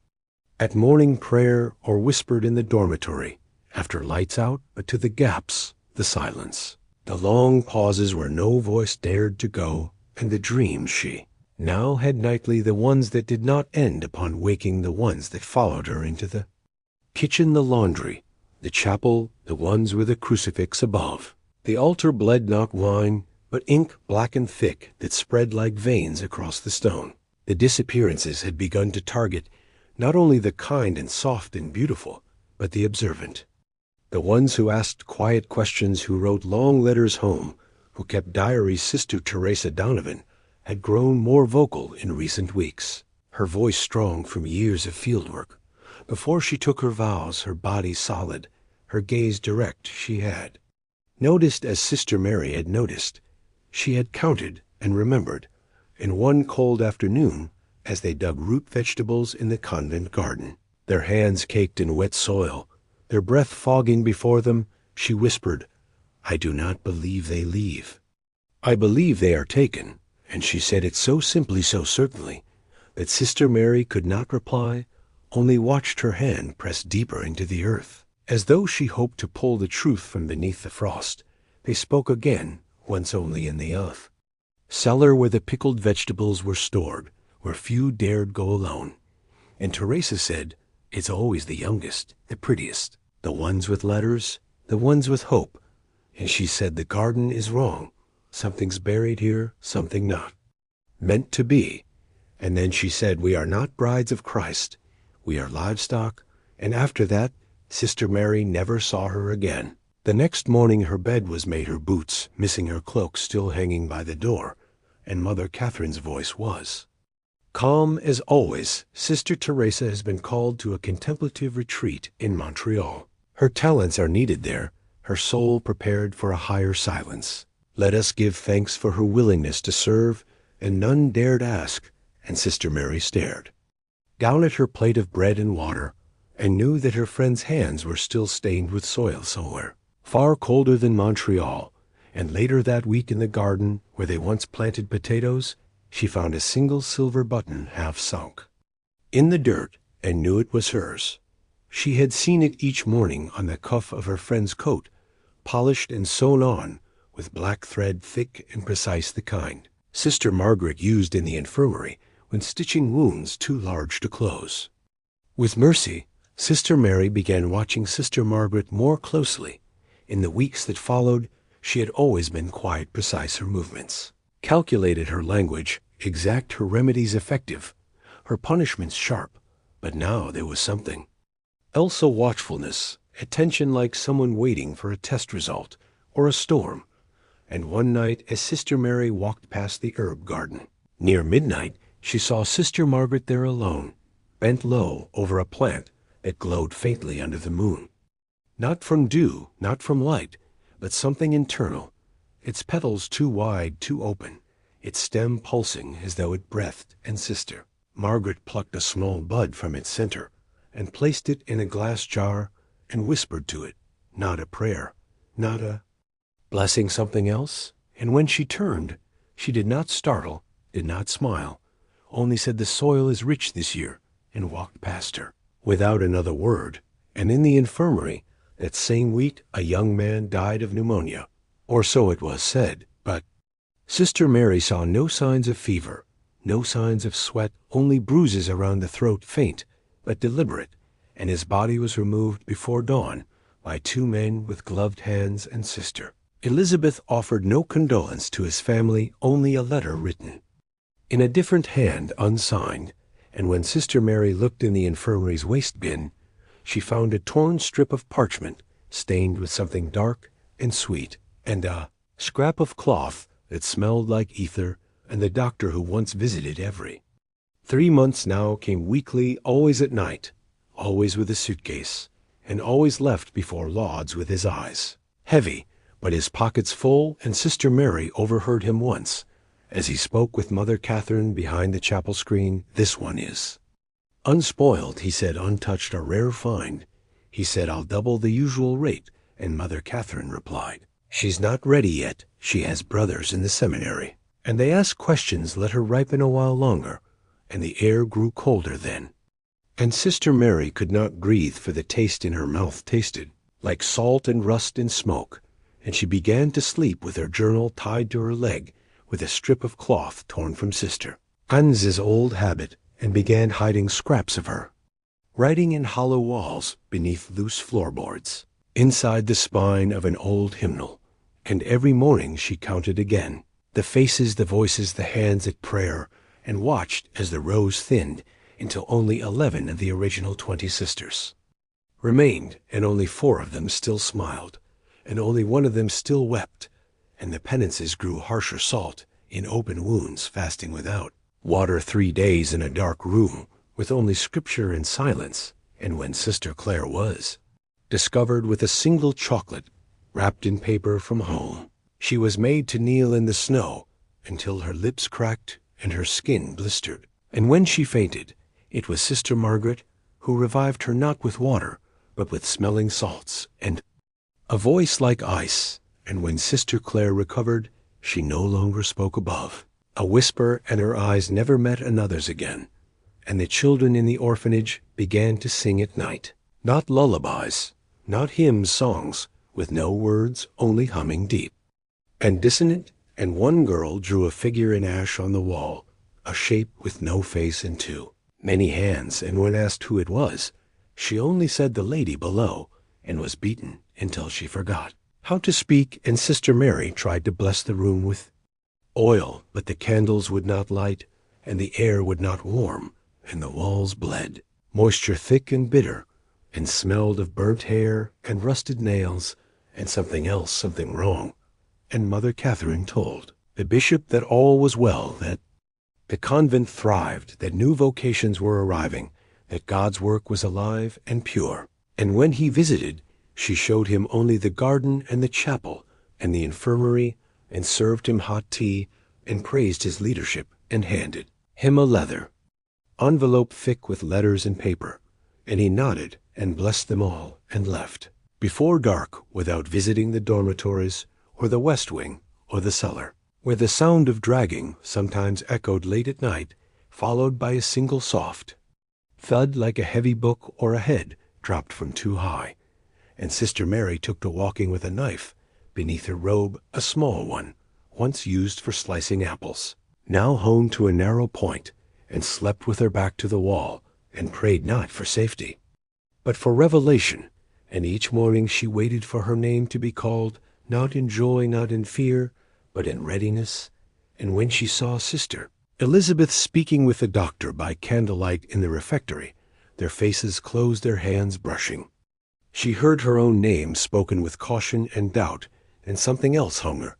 at morning prayer or whispered in the dormitory, after lights out, but to the gaps, the silence, the long pauses where no voice dared to go, and the dreams she now had nightly, the ones that did not end upon waking, the ones that followed her into the kitchen, the laundry, the chapel, the ones with a crucifix above. The altar bled not wine, but ink black and thick that spread like veins across the stone. The disappearances had begun to target not only the kind and soft and beautiful, but the observant. The ones who asked quiet questions, who wrote long letters home, who kept diaries. Sister Teresa Donovan had grown more vocal in recent weeks, her voice strong from years of fieldwork. Before she took her vows, her body solid, her gaze direct. She had noticed as Sister Mary had noticed. She had counted and remembered. In one cold afternoon, as they dug root vegetables in the convent garden, their hands caked in wet soil, their breath fogging before them, she whispered, "I do not believe they leave. I believe they are taken." And she said it so simply, so certainly, that Sister Mary could not reply, only watched her hand press deeper into the earth, as though she hoped to pull the truth from beneath the frost. They spoke again, once only, in the cellar where the pickled vegetables were stored, where few dared go alone. And Teresa said, "It's always the youngest, the prettiest, the ones with letters, the ones with hope." And she said, "The garden is wrong. Something's buried here, something not meant to be." And then she said, "We are not brides of Christ. We are livestock." And after that, Sister Mary never saw her again. The next morning her bed was made, her boots, missing her cloak, still hanging by the door, and Mother Catherine's voice was calm as always. Sister Teresa has been called to a contemplative retreat in Montreal. Her talents are needed there, her soul prepared for a higher silence. Let us give thanks for her willingness to serve, and none dared ask, and Sister Mary stared down at her plate of bread and water, and knew that her friend's hands were still stained with soil somewhere, far colder than Montreal. And later that week in the garden, where they once planted potatoes, she found a single silver button half sunk in the dirt, and knew it was hers. She had seen it each morning on the cuff of her friend's coat, polished and sewn on, with black thread, thick and precise, the kind Sister Margaret used in the infirmary when stitching wounds too large to close. With mercy, Sister Mary began watching Sister Margaret more closely. In the weeks that followed, she had always been quiet, precise, her movements calculated, her language exact, her remedies effective, her punishments sharp. But now there was something else, a watchfulness, attention, like someone waiting for a test result or a storm. And one night, as Sister Mary walked past the herb garden, near midnight, she saw Sister Margaret there alone, bent low over a plant that glowed faintly under the moon. Not from dew, not from light, but something internal, its petals too wide, too open, its stem pulsing as though it breathed. And Sister Margaret plucked a small bud from its center and placed it in a glass jar and whispered to it, not a prayer, not a blessing, something else. And when she turned, she did not startle, did not smile, only said, "The soil is rich this year," and walked past her without another word. And in the infirmary that same week, a young man died of pneumonia, or so it was said. But Sister Mary saw no signs of fever, no signs of sweat, only bruises around the throat, faint but deliberate, and his body was removed before dawn by two men with gloved hands. And Sister Elizabeth offered no condolence to his family, only a letter written in a different hand, unsigned. And when Sister Mary looked in the infirmary's waste bin, she found a torn strip of parchment stained with something dark and sweet, and a scrap of cloth that smelled like ether, and the doctor who once visited every 3 months now came weekly, always at night, always with a suitcase, and always left before Lauds with his eyes heavy, but his pockets full. And Sister Mary overheard him once, as he spoke with Mother Catherine behind the chapel screen. "This one is unspoiled," he said, "untouched, a rare find." He said, "I'll double the usual rate." And Mother Catherine replied, "She's not ready yet. She has brothers in the seminary." And they asked questions, let her ripen a while longer, and the air grew colder then. And Sister Mary could not breathe, for the taste in her mouth tasted like salt and rust and smoke, and she began to sleep with her journal tied to her leg with a strip of cloth torn from Sister Hans's old habit, and began hiding scraps of her, writing in hollow walls beneath loose floorboards, inside the spine of an old hymnal. And every morning she counted again the faces, the voices, the hands at prayer, and watched as the rows thinned until only 11 of the original 20 sisters remained, and only 4 of them still smiled, and only 1 of them still wept, and the penances grew harsher salt in open wounds, fasting without water 3 days in a dark room with only scripture and silence. And when Sister Clare was discovered with a single chocolate wrapped in paper from home, she was made to kneel in the snow until her lips cracked and her skin blistered. And when she fainted, it was Sister Margaret who revived her, not with water, but with smelling salts and a voice like ice. And when Sister Clare recovered, she no longer spoke above a whisper, and her eyes never met another's again. And the children in the orphanage began to sing at night, not lullabies, not hymn songs, with no words, only humming deep and dissonant. And one girl drew a figure in ash on the wall, a shape with no face and 2 many hands, and when asked who it was, she only said the lady below, and was beaten until she forgot how to speak. And Sister Mary tried to bless the room with oil, but the candles would not light, and the air would not warm, and the walls bled moisture thick and bitter, and smelled of burnt hair and rusted nails and something else, something wrong. And Mother Catherine told the bishop that all was well, that the convent thrived, that new vocations were arriving, that God's work was alive and pure. And when he visited, she showed him only the garden and the chapel and the infirmary, and served him hot tea, and praised his leadership, and handed him a leather envelope thick with letters and paper, and he nodded and blessed them all and left before dark, without visiting the dormitories or the west wing or the cellar, where the sound of dragging sometimes echoed late at night, followed by a single soft thud like a heavy book or a head dropped from too high. And Sister Mary took to walking with a knife beneath her robe, a small one, once used for slicing apples, now honed to a narrow point, and slept with her back to the wall, and prayed not for safety, but for revelation. And each morning she waited for her name to be called, not in joy, not in fear, but in readiness. And when she saw Sister Elizabeth speaking with the doctor by candlelight in the refectory, their faces closed, their hands brushing. She heard her own name spoken with caution and doubt, and something else hung her,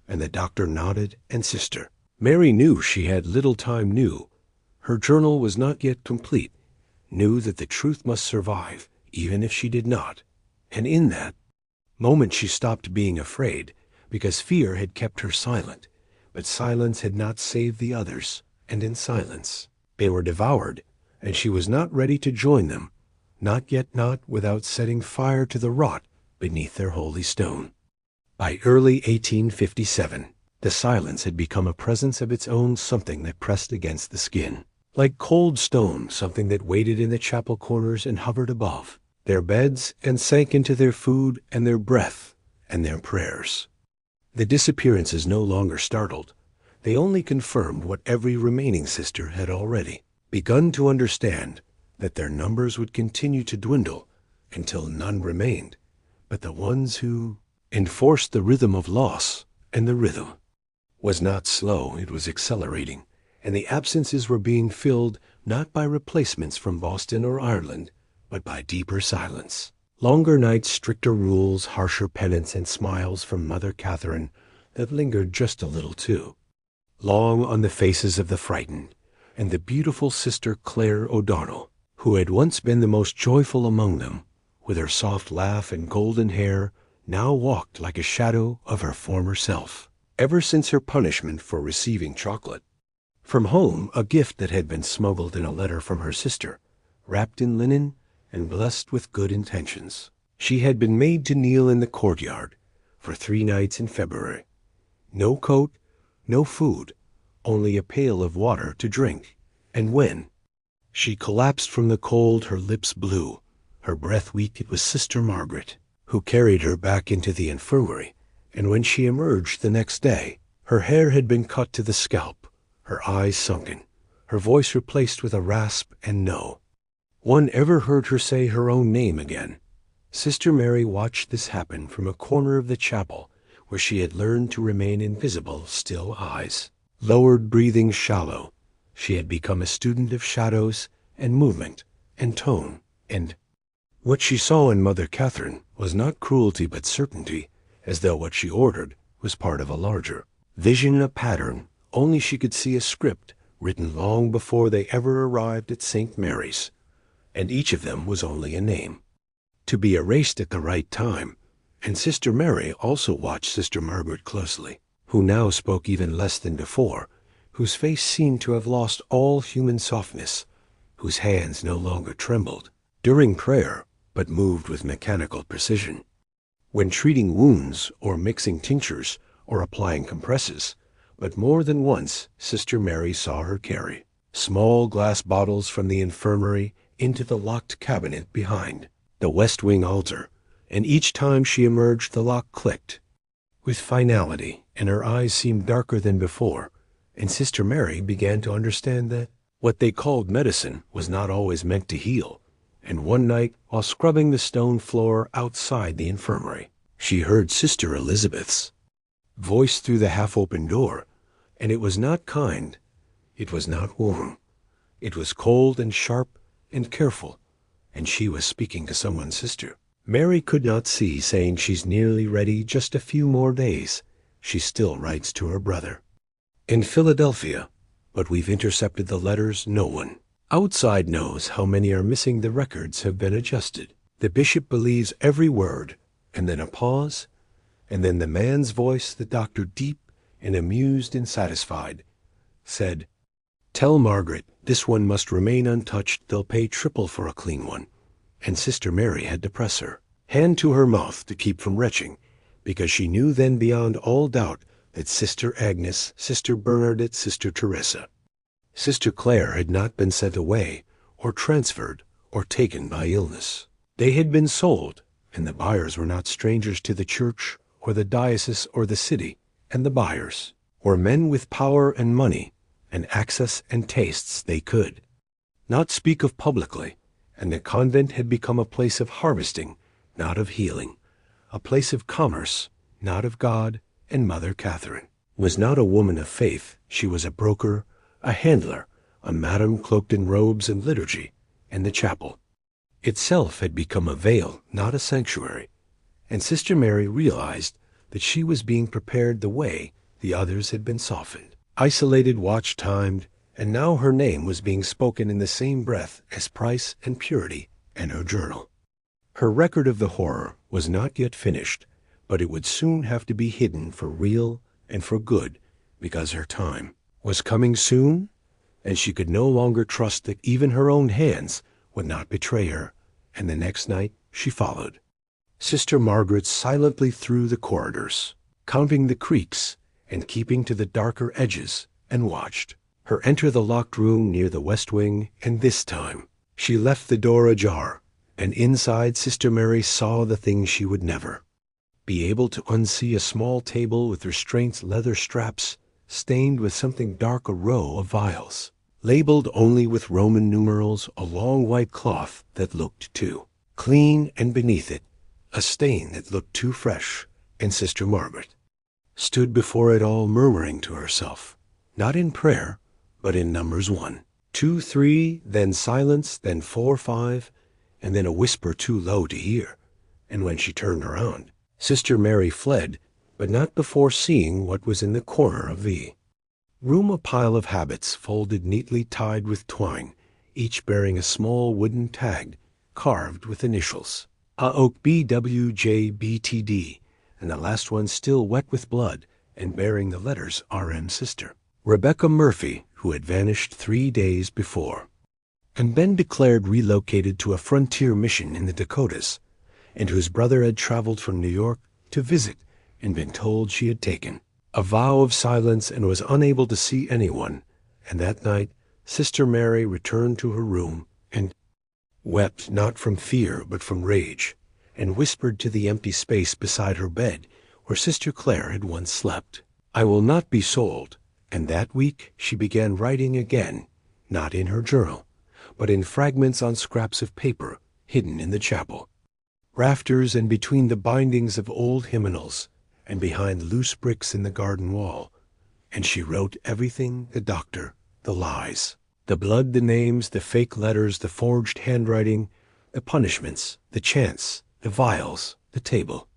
and the doctor nodded. And Sister Mary knew she had little time, knew her journal was not yet complete, knew that the truth must survive, even if she did not. And in that moment she stopped being afraid, because fear had kept her silent, but silence had not saved the others, and in silence they were devoured, and she was not ready to join them, not yet, not without setting fire to the rot beneath their holy stone. By early 1857, the silence had become a presence of its own, something that pressed against the skin, like cold stone, something that waited in the chapel corners and hovered above their beds and sank into their food and their breath and their prayers. The disappearances no longer startled. They only confirmed what every remaining sister had already begun to understand, that their numbers would continue to dwindle until none remained but the ones who enforced the rhythm of loss. And the rhythm was not slow, it was accelerating, and the absences were being filled not by replacements from Boston or Ireland, but by deeper silence, longer nights, stricter rules, harsher penance, and smiles from Mother Catherine that lingered just a little too long on the faces of the frightened. And the beautiful Sister Clare O'Donnell, who had once been the most joyful among them, with her soft laugh and golden hair, now walked like a shadow of her former self. Ever since her punishment for receiving chocolate from home, a gift that had been smuggled in a letter from her sister, wrapped in linen and blessed with good intentions, she had been made to kneel in the courtyard for 3 nights in February. No coat, no food, only a pail of water to drink. And when She collapsed from the cold, her lips blue, her breath weak. It was Sister Margaret, who carried her back into the infirmary, and when she emerged the next day, her hair had been cut to the scalp, her eyes sunken, her voice replaced with a rasp and no one ever heard her say her own name again. Sister Mary watched this happen from a corner of the chapel where she had learned to remain invisible, still eyes, lowered, breathing shallow. She had become a student of shadows and movement and tone, and what she saw in Mother Catherine was not cruelty but certainty, as though what she ordered was part of a larger vision, a pattern. Only she could see a script written long before they ever arrived at St. Mary's, and each of them was only a name, to be erased at the right time. And Sister Mary also watched Sister Margaret closely, who now spoke even less than before, whose face seemed to have lost all human softness, whose hands no longer trembled during prayer, but moved with mechanical precision. When treating wounds, or mixing tinctures, or applying compresses, but more than once Sister Mary saw her carry small glass bottles from the infirmary into the locked cabinet behind the west wing altar, and each time she emerged the lock clicked with finality, and her eyes seemed darker than before, and Sister Mary began to understand that what they called medicine was not always meant to heal. And one night, while scrubbing the stone floor outside the infirmary, she heard Sister Elizabeth's voice through the half-open door, and it was not kind, it was not warm, it was cold and sharp and careful, and she was speaking to someone's sister. Mary could not see, saying she's nearly ready, just a few more days. She still writes to her brother in Philadelphia, but we've intercepted the letters. No one outside knows how many are missing. The records have been adjusted. The bishop believes every word, and then a pause, and then the man's voice, the doctor, deep and amused and satisfied, said, "Tell Margaret this one must remain untouched. They'll pay triple for a clean one." And Sister Mary had to press her hand to her mouth to keep from retching, because she knew then beyond all doubt that Sister Agnes, Sister Bernadette, Sister Teresa, Sister Clare had not been sent away or transferred or taken by illness. They had been sold, and the buyers were not strangers to the church or the diocese or the city, and the buyers were men with power and money and access and tastes they could not speak of publicly, and the convent had become a place of harvesting, not of healing, a place of commerce, not of God. And Mother Catherine was not a woman of faith. She was a broker, a handler, a madam cloaked in robes and liturgy, and the chapel itself had become a veil, not a sanctuary. And Sister Mary realized that she was being prepared the way the others had been softened, isolated, watch-timed, and now her name was being spoken in the same breath as price and purity and her journal. Her record of the horror was not yet finished, but it would soon have to be hidden for real and for good, because her time was coming soon, and she could no longer trust that even her own hands would not betray her. And the next night she followed Sister Margaret silently through the corridors, counting the creaks and keeping to the darker edges, and watched her enter the locked room near the west wing. And this time she left the door ajar, and inside Sister Mary saw the thing she would never be able to unsee: a small table with restraints, leather straps, stained with something dark, a row of vials, labeled only with Roman numerals, a long white cloth that looked too clean, and beneath it a stain that looked too fresh. And Sister Margaret stood before it all, murmuring to herself, not in prayer, but in numbers 1, 2, 3, then silence, then 4, 5, and then a whisper too low to hear. And when she turned around, Sister Mary fled, but not before seeing what was in the corner of the room: a pile of habits, folded neatly, tied with twine, each bearing a small wooden tag carved with initials, AOK BWJBTD, and the last one still wet with blood and bearing the letters RM Sister Rebecca Murphy, who had vanished 3 days before and been declared relocated to a frontier mission in the Dakotas, and whose brother had traveled from New York to visit and been told she had taken a vow of silence and was unable to see anyone. And that night Sister Mary returned to her room and wept not from fear but from rage, and whispered to the empty space beside her bed where Sister Clare had once slept, "I will not be sold." And that week she began writing again, not in her journal, but in fragments on scraps of paper hidden in the chapel, rafters and between the bindings of old hymnals, and behind loose bricks in the garden wall. And she wrote everything: the doctor, the lies, the blood, the names, the fake letters, the forged handwriting, the punishments, the chants, the vials, the table,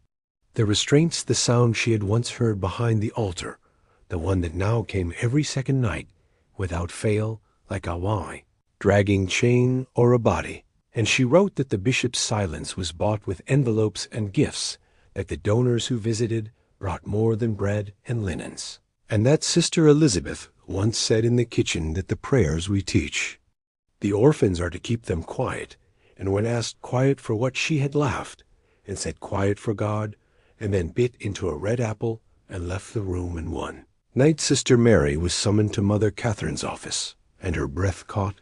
the restraints, the sound she had once heard behind the altar, the one that now came every second night, without fail, like a why, dragging chain or a body. And she wrote that the bishop's silence was bought with envelopes and gifts, that the donors who visited brought more than bread and linens, and that Sister Elizabeth once said in the kitchen that the prayers we teach, the orphans are to keep them quiet, and when asked quiet for what, she had laughed and said quiet for God, and then bit into a red apple and left the room in one night. Sister Mary was summoned to Mother Catherine's office, and her breath caught,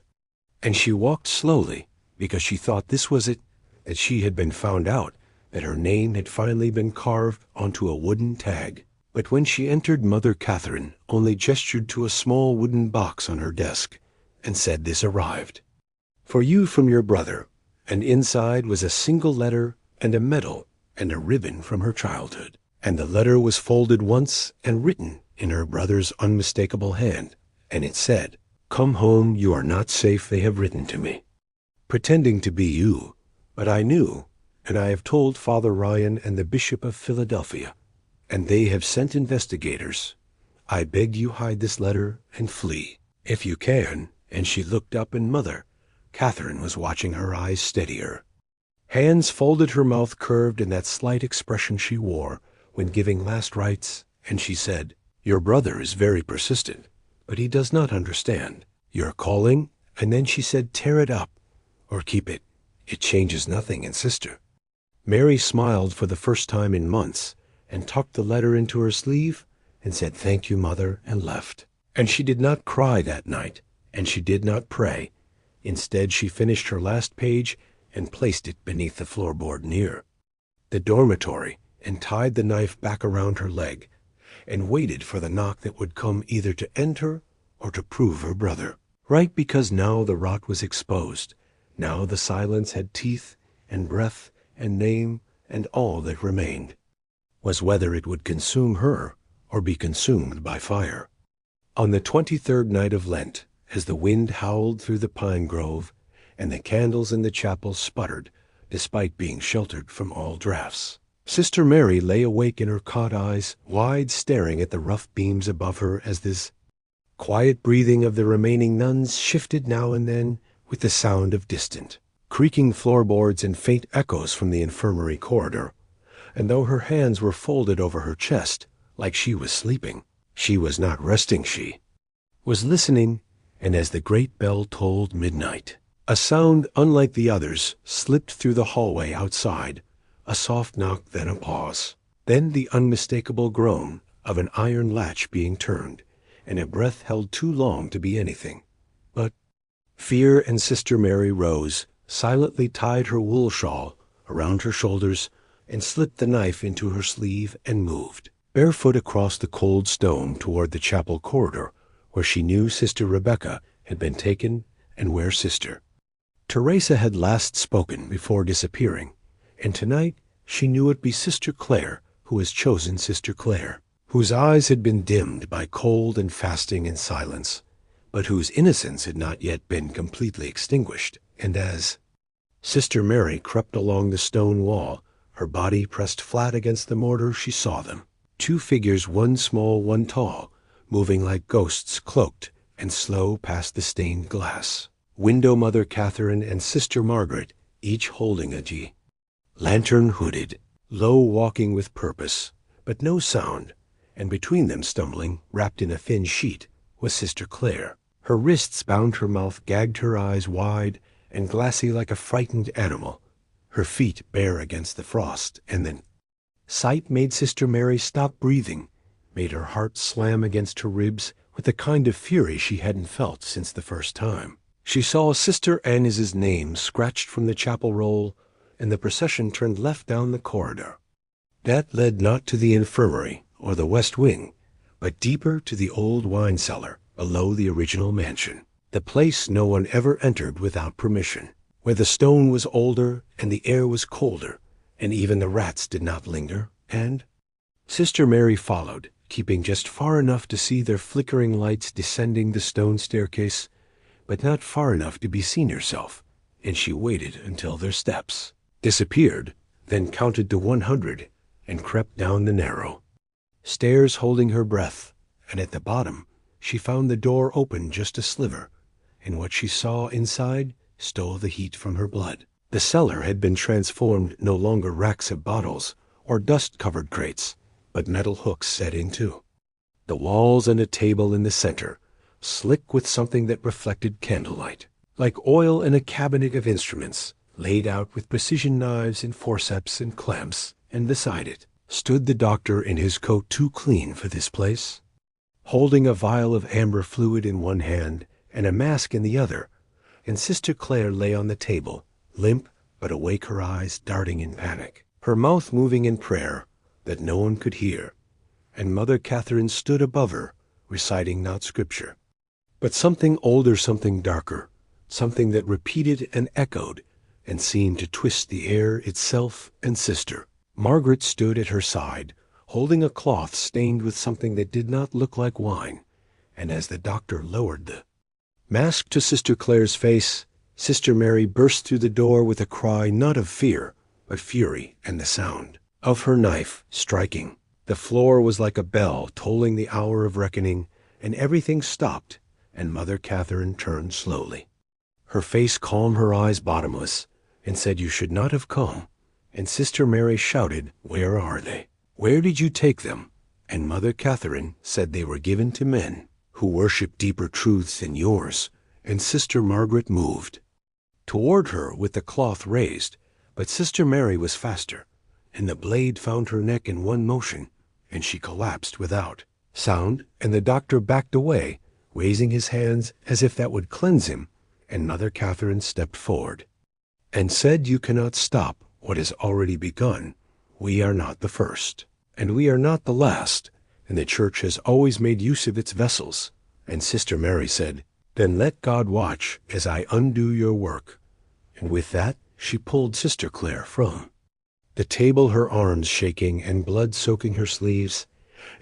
and she walked slowly, because she thought this was it, that she had been found out, that her name had finally been carved onto a wooden tag. But when she entered, Mother Catherine only gestured to a small wooden box on her desk and said, "This arrived for you from your brother," and inside was a single letter and a medal and a ribbon from her childhood. And the letter was folded once and written in her brother's unmistakable hand, and it said, "Come home, you are not safe, they have written to me, pretending to be you, but I knew, and I have told Father Ryan and the Bishop of Philadelphia, and they have sent investigators. I beg you hide this letter and flee, if you can." And she looked up, and Mother Catherine was watching, her eyes steadier. Hands folded, her mouth curved in that slight expression she wore when giving last rites, and she said, "Your brother is very persistent, but he does not understand. You're calling," and then she said, "Tear it up or keep it. It changes nothing." And Sister Mary smiled for the first time in months, and tucked the letter into her sleeve and said, "Thank you, Mother," and left. And she did not cry that night, and she did not pray. Instead, she finished her last page and placed it beneath the floorboard near the dormitory, and tied the knife back around her leg, and waited for the knock that would come either to end her or to prove her brother right, because now the rot was exposed. Now the silence had teeth and breath and name, and all that remained was whether it would consume her or be consumed by fire. On the 23rd night of Lent, as the wind howled through the pine grove and the candles in the chapel sputtered despite being sheltered from all drafts, Sister Mary lay awake in her cot, eyes wide, staring at the rough beams above her, as this quiet breathing of the remaining nuns shifted now and then with the sound of distant, creaking floorboards and faint echoes from the infirmary corridor. And though her hands were folded over her chest, like she was sleeping, she was not resting. She was listening, and as the great bell tolled midnight, a sound unlike the others slipped through the hallway outside, a soft knock, then a pause, then the unmistakable groan of an iron latch being turned, and a breath held too long to be anything but fear. And Sister Mary rose, silently tied her wool shawl around her shoulders, and slipped the knife into her sleeve, and moved barefoot across the cold stone toward the chapel corridor, where she knew Sister Rebecca had been taken, and where Sister Teresa had last spoken before disappearing. And tonight she knew it be Sister Clare who was chosen, Sister Clare, whose eyes had been dimmed by cold and fasting and silence, but whose innocence had not yet been completely extinguished. And as Sister Mary crept along the stone wall, her body pressed flat against the mortar, she saw them, two figures, one small, one tall, moving like ghosts, cloaked and slow past the stained glass window. Mother Catherine and Sister Margaret, each holding a lantern, hooded, low, walking with purpose, but no sound, and between them, stumbling, wrapped in a thin sheet, was Sister Clare. Her wrists bound her mouth, gagged her eyes wide and glassy like a frightened animal, her feet bare against the frost. And then sight made Sister Mary stop breathing, made her heart slam against her ribs with a kind of fury she hadn't felt since the first time. She saw Sister Agnes's name scratched from the chapel roll, and the procession turned left down the corridor. That led not to the infirmary or the west wing, but deeper to the old wine cellar below the original mansion, the place no one ever entered without permission, where the stone was older and the air was colder, and even the rats did not linger, and Sister Mary followed, keeping just far enough to see their flickering lights descending the stone staircase, but not far enough to be seen herself, and she waited until their steps disappeared, then counted to 100 and crept down the narrow stairs, holding her breath, and at the bottom she found the door open just a sliver, and what she saw inside stole the heat from her blood. The cellar had been transformed, no longer racks of bottles or dust-covered crates, but metal hooks set in too. The walls and a table in the center, slick with something that reflected candlelight, like oil, in a cabinet of instruments, laid out with precision knives and forceps and clamps, and beside it stood the doctor in his coat too clean for this place, holding a vial of amber fluid in one hand and a mask in the other, and Sister Clare lay on the table, limp but awake, her eyes darting in panic, her mouth moving in prayer that no one could hear, and Mother Catherine stood above her, reciting not scripture, but something older, something darker, something that repeated and echoed and seemed to twist the air itself and Sister. Margaret stood at her side, holding a cloth stained with something that did not look like wine, and as the doctor lowered the mask to Sister Clare's face, Sister Mary burst through the door with a cry not of fear, but fury, and the sound of her knife striking. The floor was like a bell tolling the hour of reckoning, and everything stopped, and Mother Catherine turned slowly, her face calm, her eyes bottomless, and said, "You should not have come." And Sister Mary shouted, "Where are they? Where did you take them?" And Mother Catherine said, "They were given to men who worship deeper truths than yours." And Sister Margaret moved toward her with the cloth raised, but Sister Mary was faster, and the blade found her neck in one motion, and she collapsed without sound, and the doctor backed away, raising his hands as if that would cleanse him, and Mother Catherine stepped forward and said, "You cannot stop what has already begun. We are not the first, and we are not the last, and the Church has always made use of its vessels." And Sister Mary said, "Then let God watch as I undo your work." And with that she pulled Sister Clare from the table, her arms shaking and blood soaking her sleeves,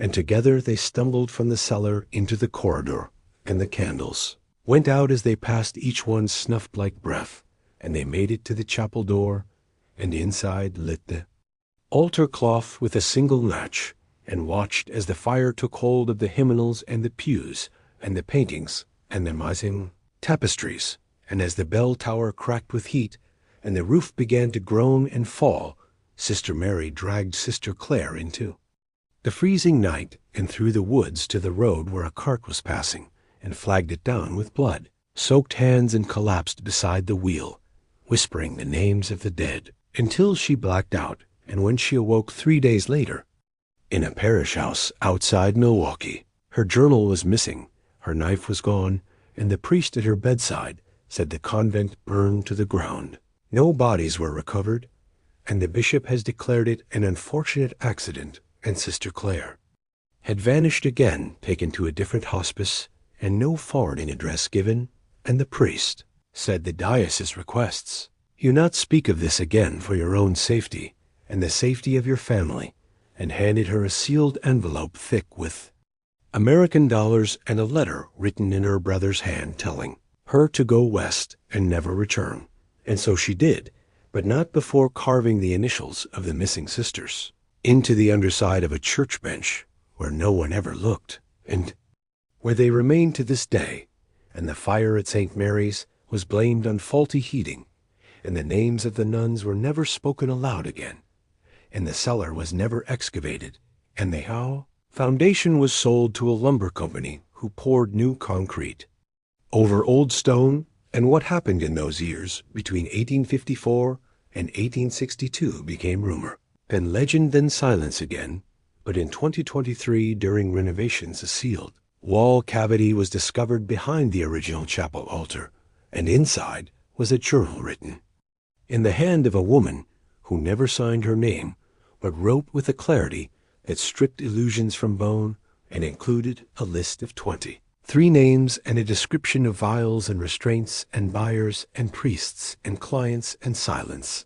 and together they stumbled from the cellar into the corridor, and the candles went out as they passed, each one snuffed like breath, and they made it to the chapel door, and inside lit the altar cloth with a single match, and watched as the fire took hold of the hymnals and the pews and the paintings and the Mazim tapestries, and as the bell tower cracked with heat and the roof began to groan and fall, Sister Mary dragged Sister Clare into the freezing night and through the woods to the road where a cart was passing, and flagged it down with blood soaked hands, and collapsed beside the wheel, whispering the names of the dead, until she blacked out. And when she awoke 3 days later, in a parish house outside Milwaukee, her journal was missing, her knife was gone, and the priest at her bedside said the convent burned to the ground. No bodies were recovered, and the bishop has declared it an unfortunate accident, and Sister Clare had vanished again, taken to a different hospice, and no forwarding address given, and the priest said, "The diocese requests you not speak of this again for your own safety and the safety of your family," and handed her a sealed envelope thick with American dollars and a letter written in her brother's hand telling her to go west and never return. And so she did, but not before carving the initials of the missing sisters into the underside of a church bench where no one ever looked, and where they remain to this day. And the fire at St. Mary's was blamed on faulty heating, and the names of the nuns were never spoken aloud again, and the cellar was never excavated, and the foundation was sold to a lumber company who poured new concrete over old stone. And what happened in those years between 1854 and 1862 became rumor, then legend, then silence again. But in 2023, during renovations, a sealed Wall cavity was discovered behind the original chapel altar, and inside was a journal written in the hand of a woman who never signed her name, but wrote with a clarity that stripped illusions from bone and included a list of 20. 3 names and a description of vials and restraints and buyers and priests and clients and silence.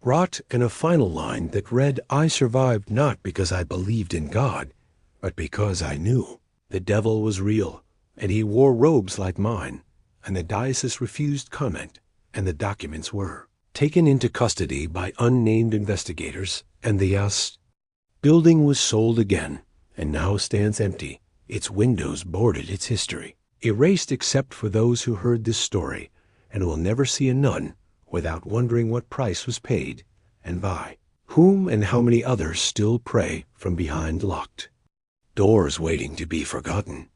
Wrought in a final line that read, "I survived not because I believed in God, but because I knew the devil was real, and he wore robes like mine, and the diocese refused comment, and the documents were taken into custody by unnamed investigators, and the building was sold again, and now stands empty, its windows boarded, its history erased except for those who heard this story, and will never see a nun without wondering what price was paid, and by whom, and how many others still pray from behind locked doors waiting to be forgotten."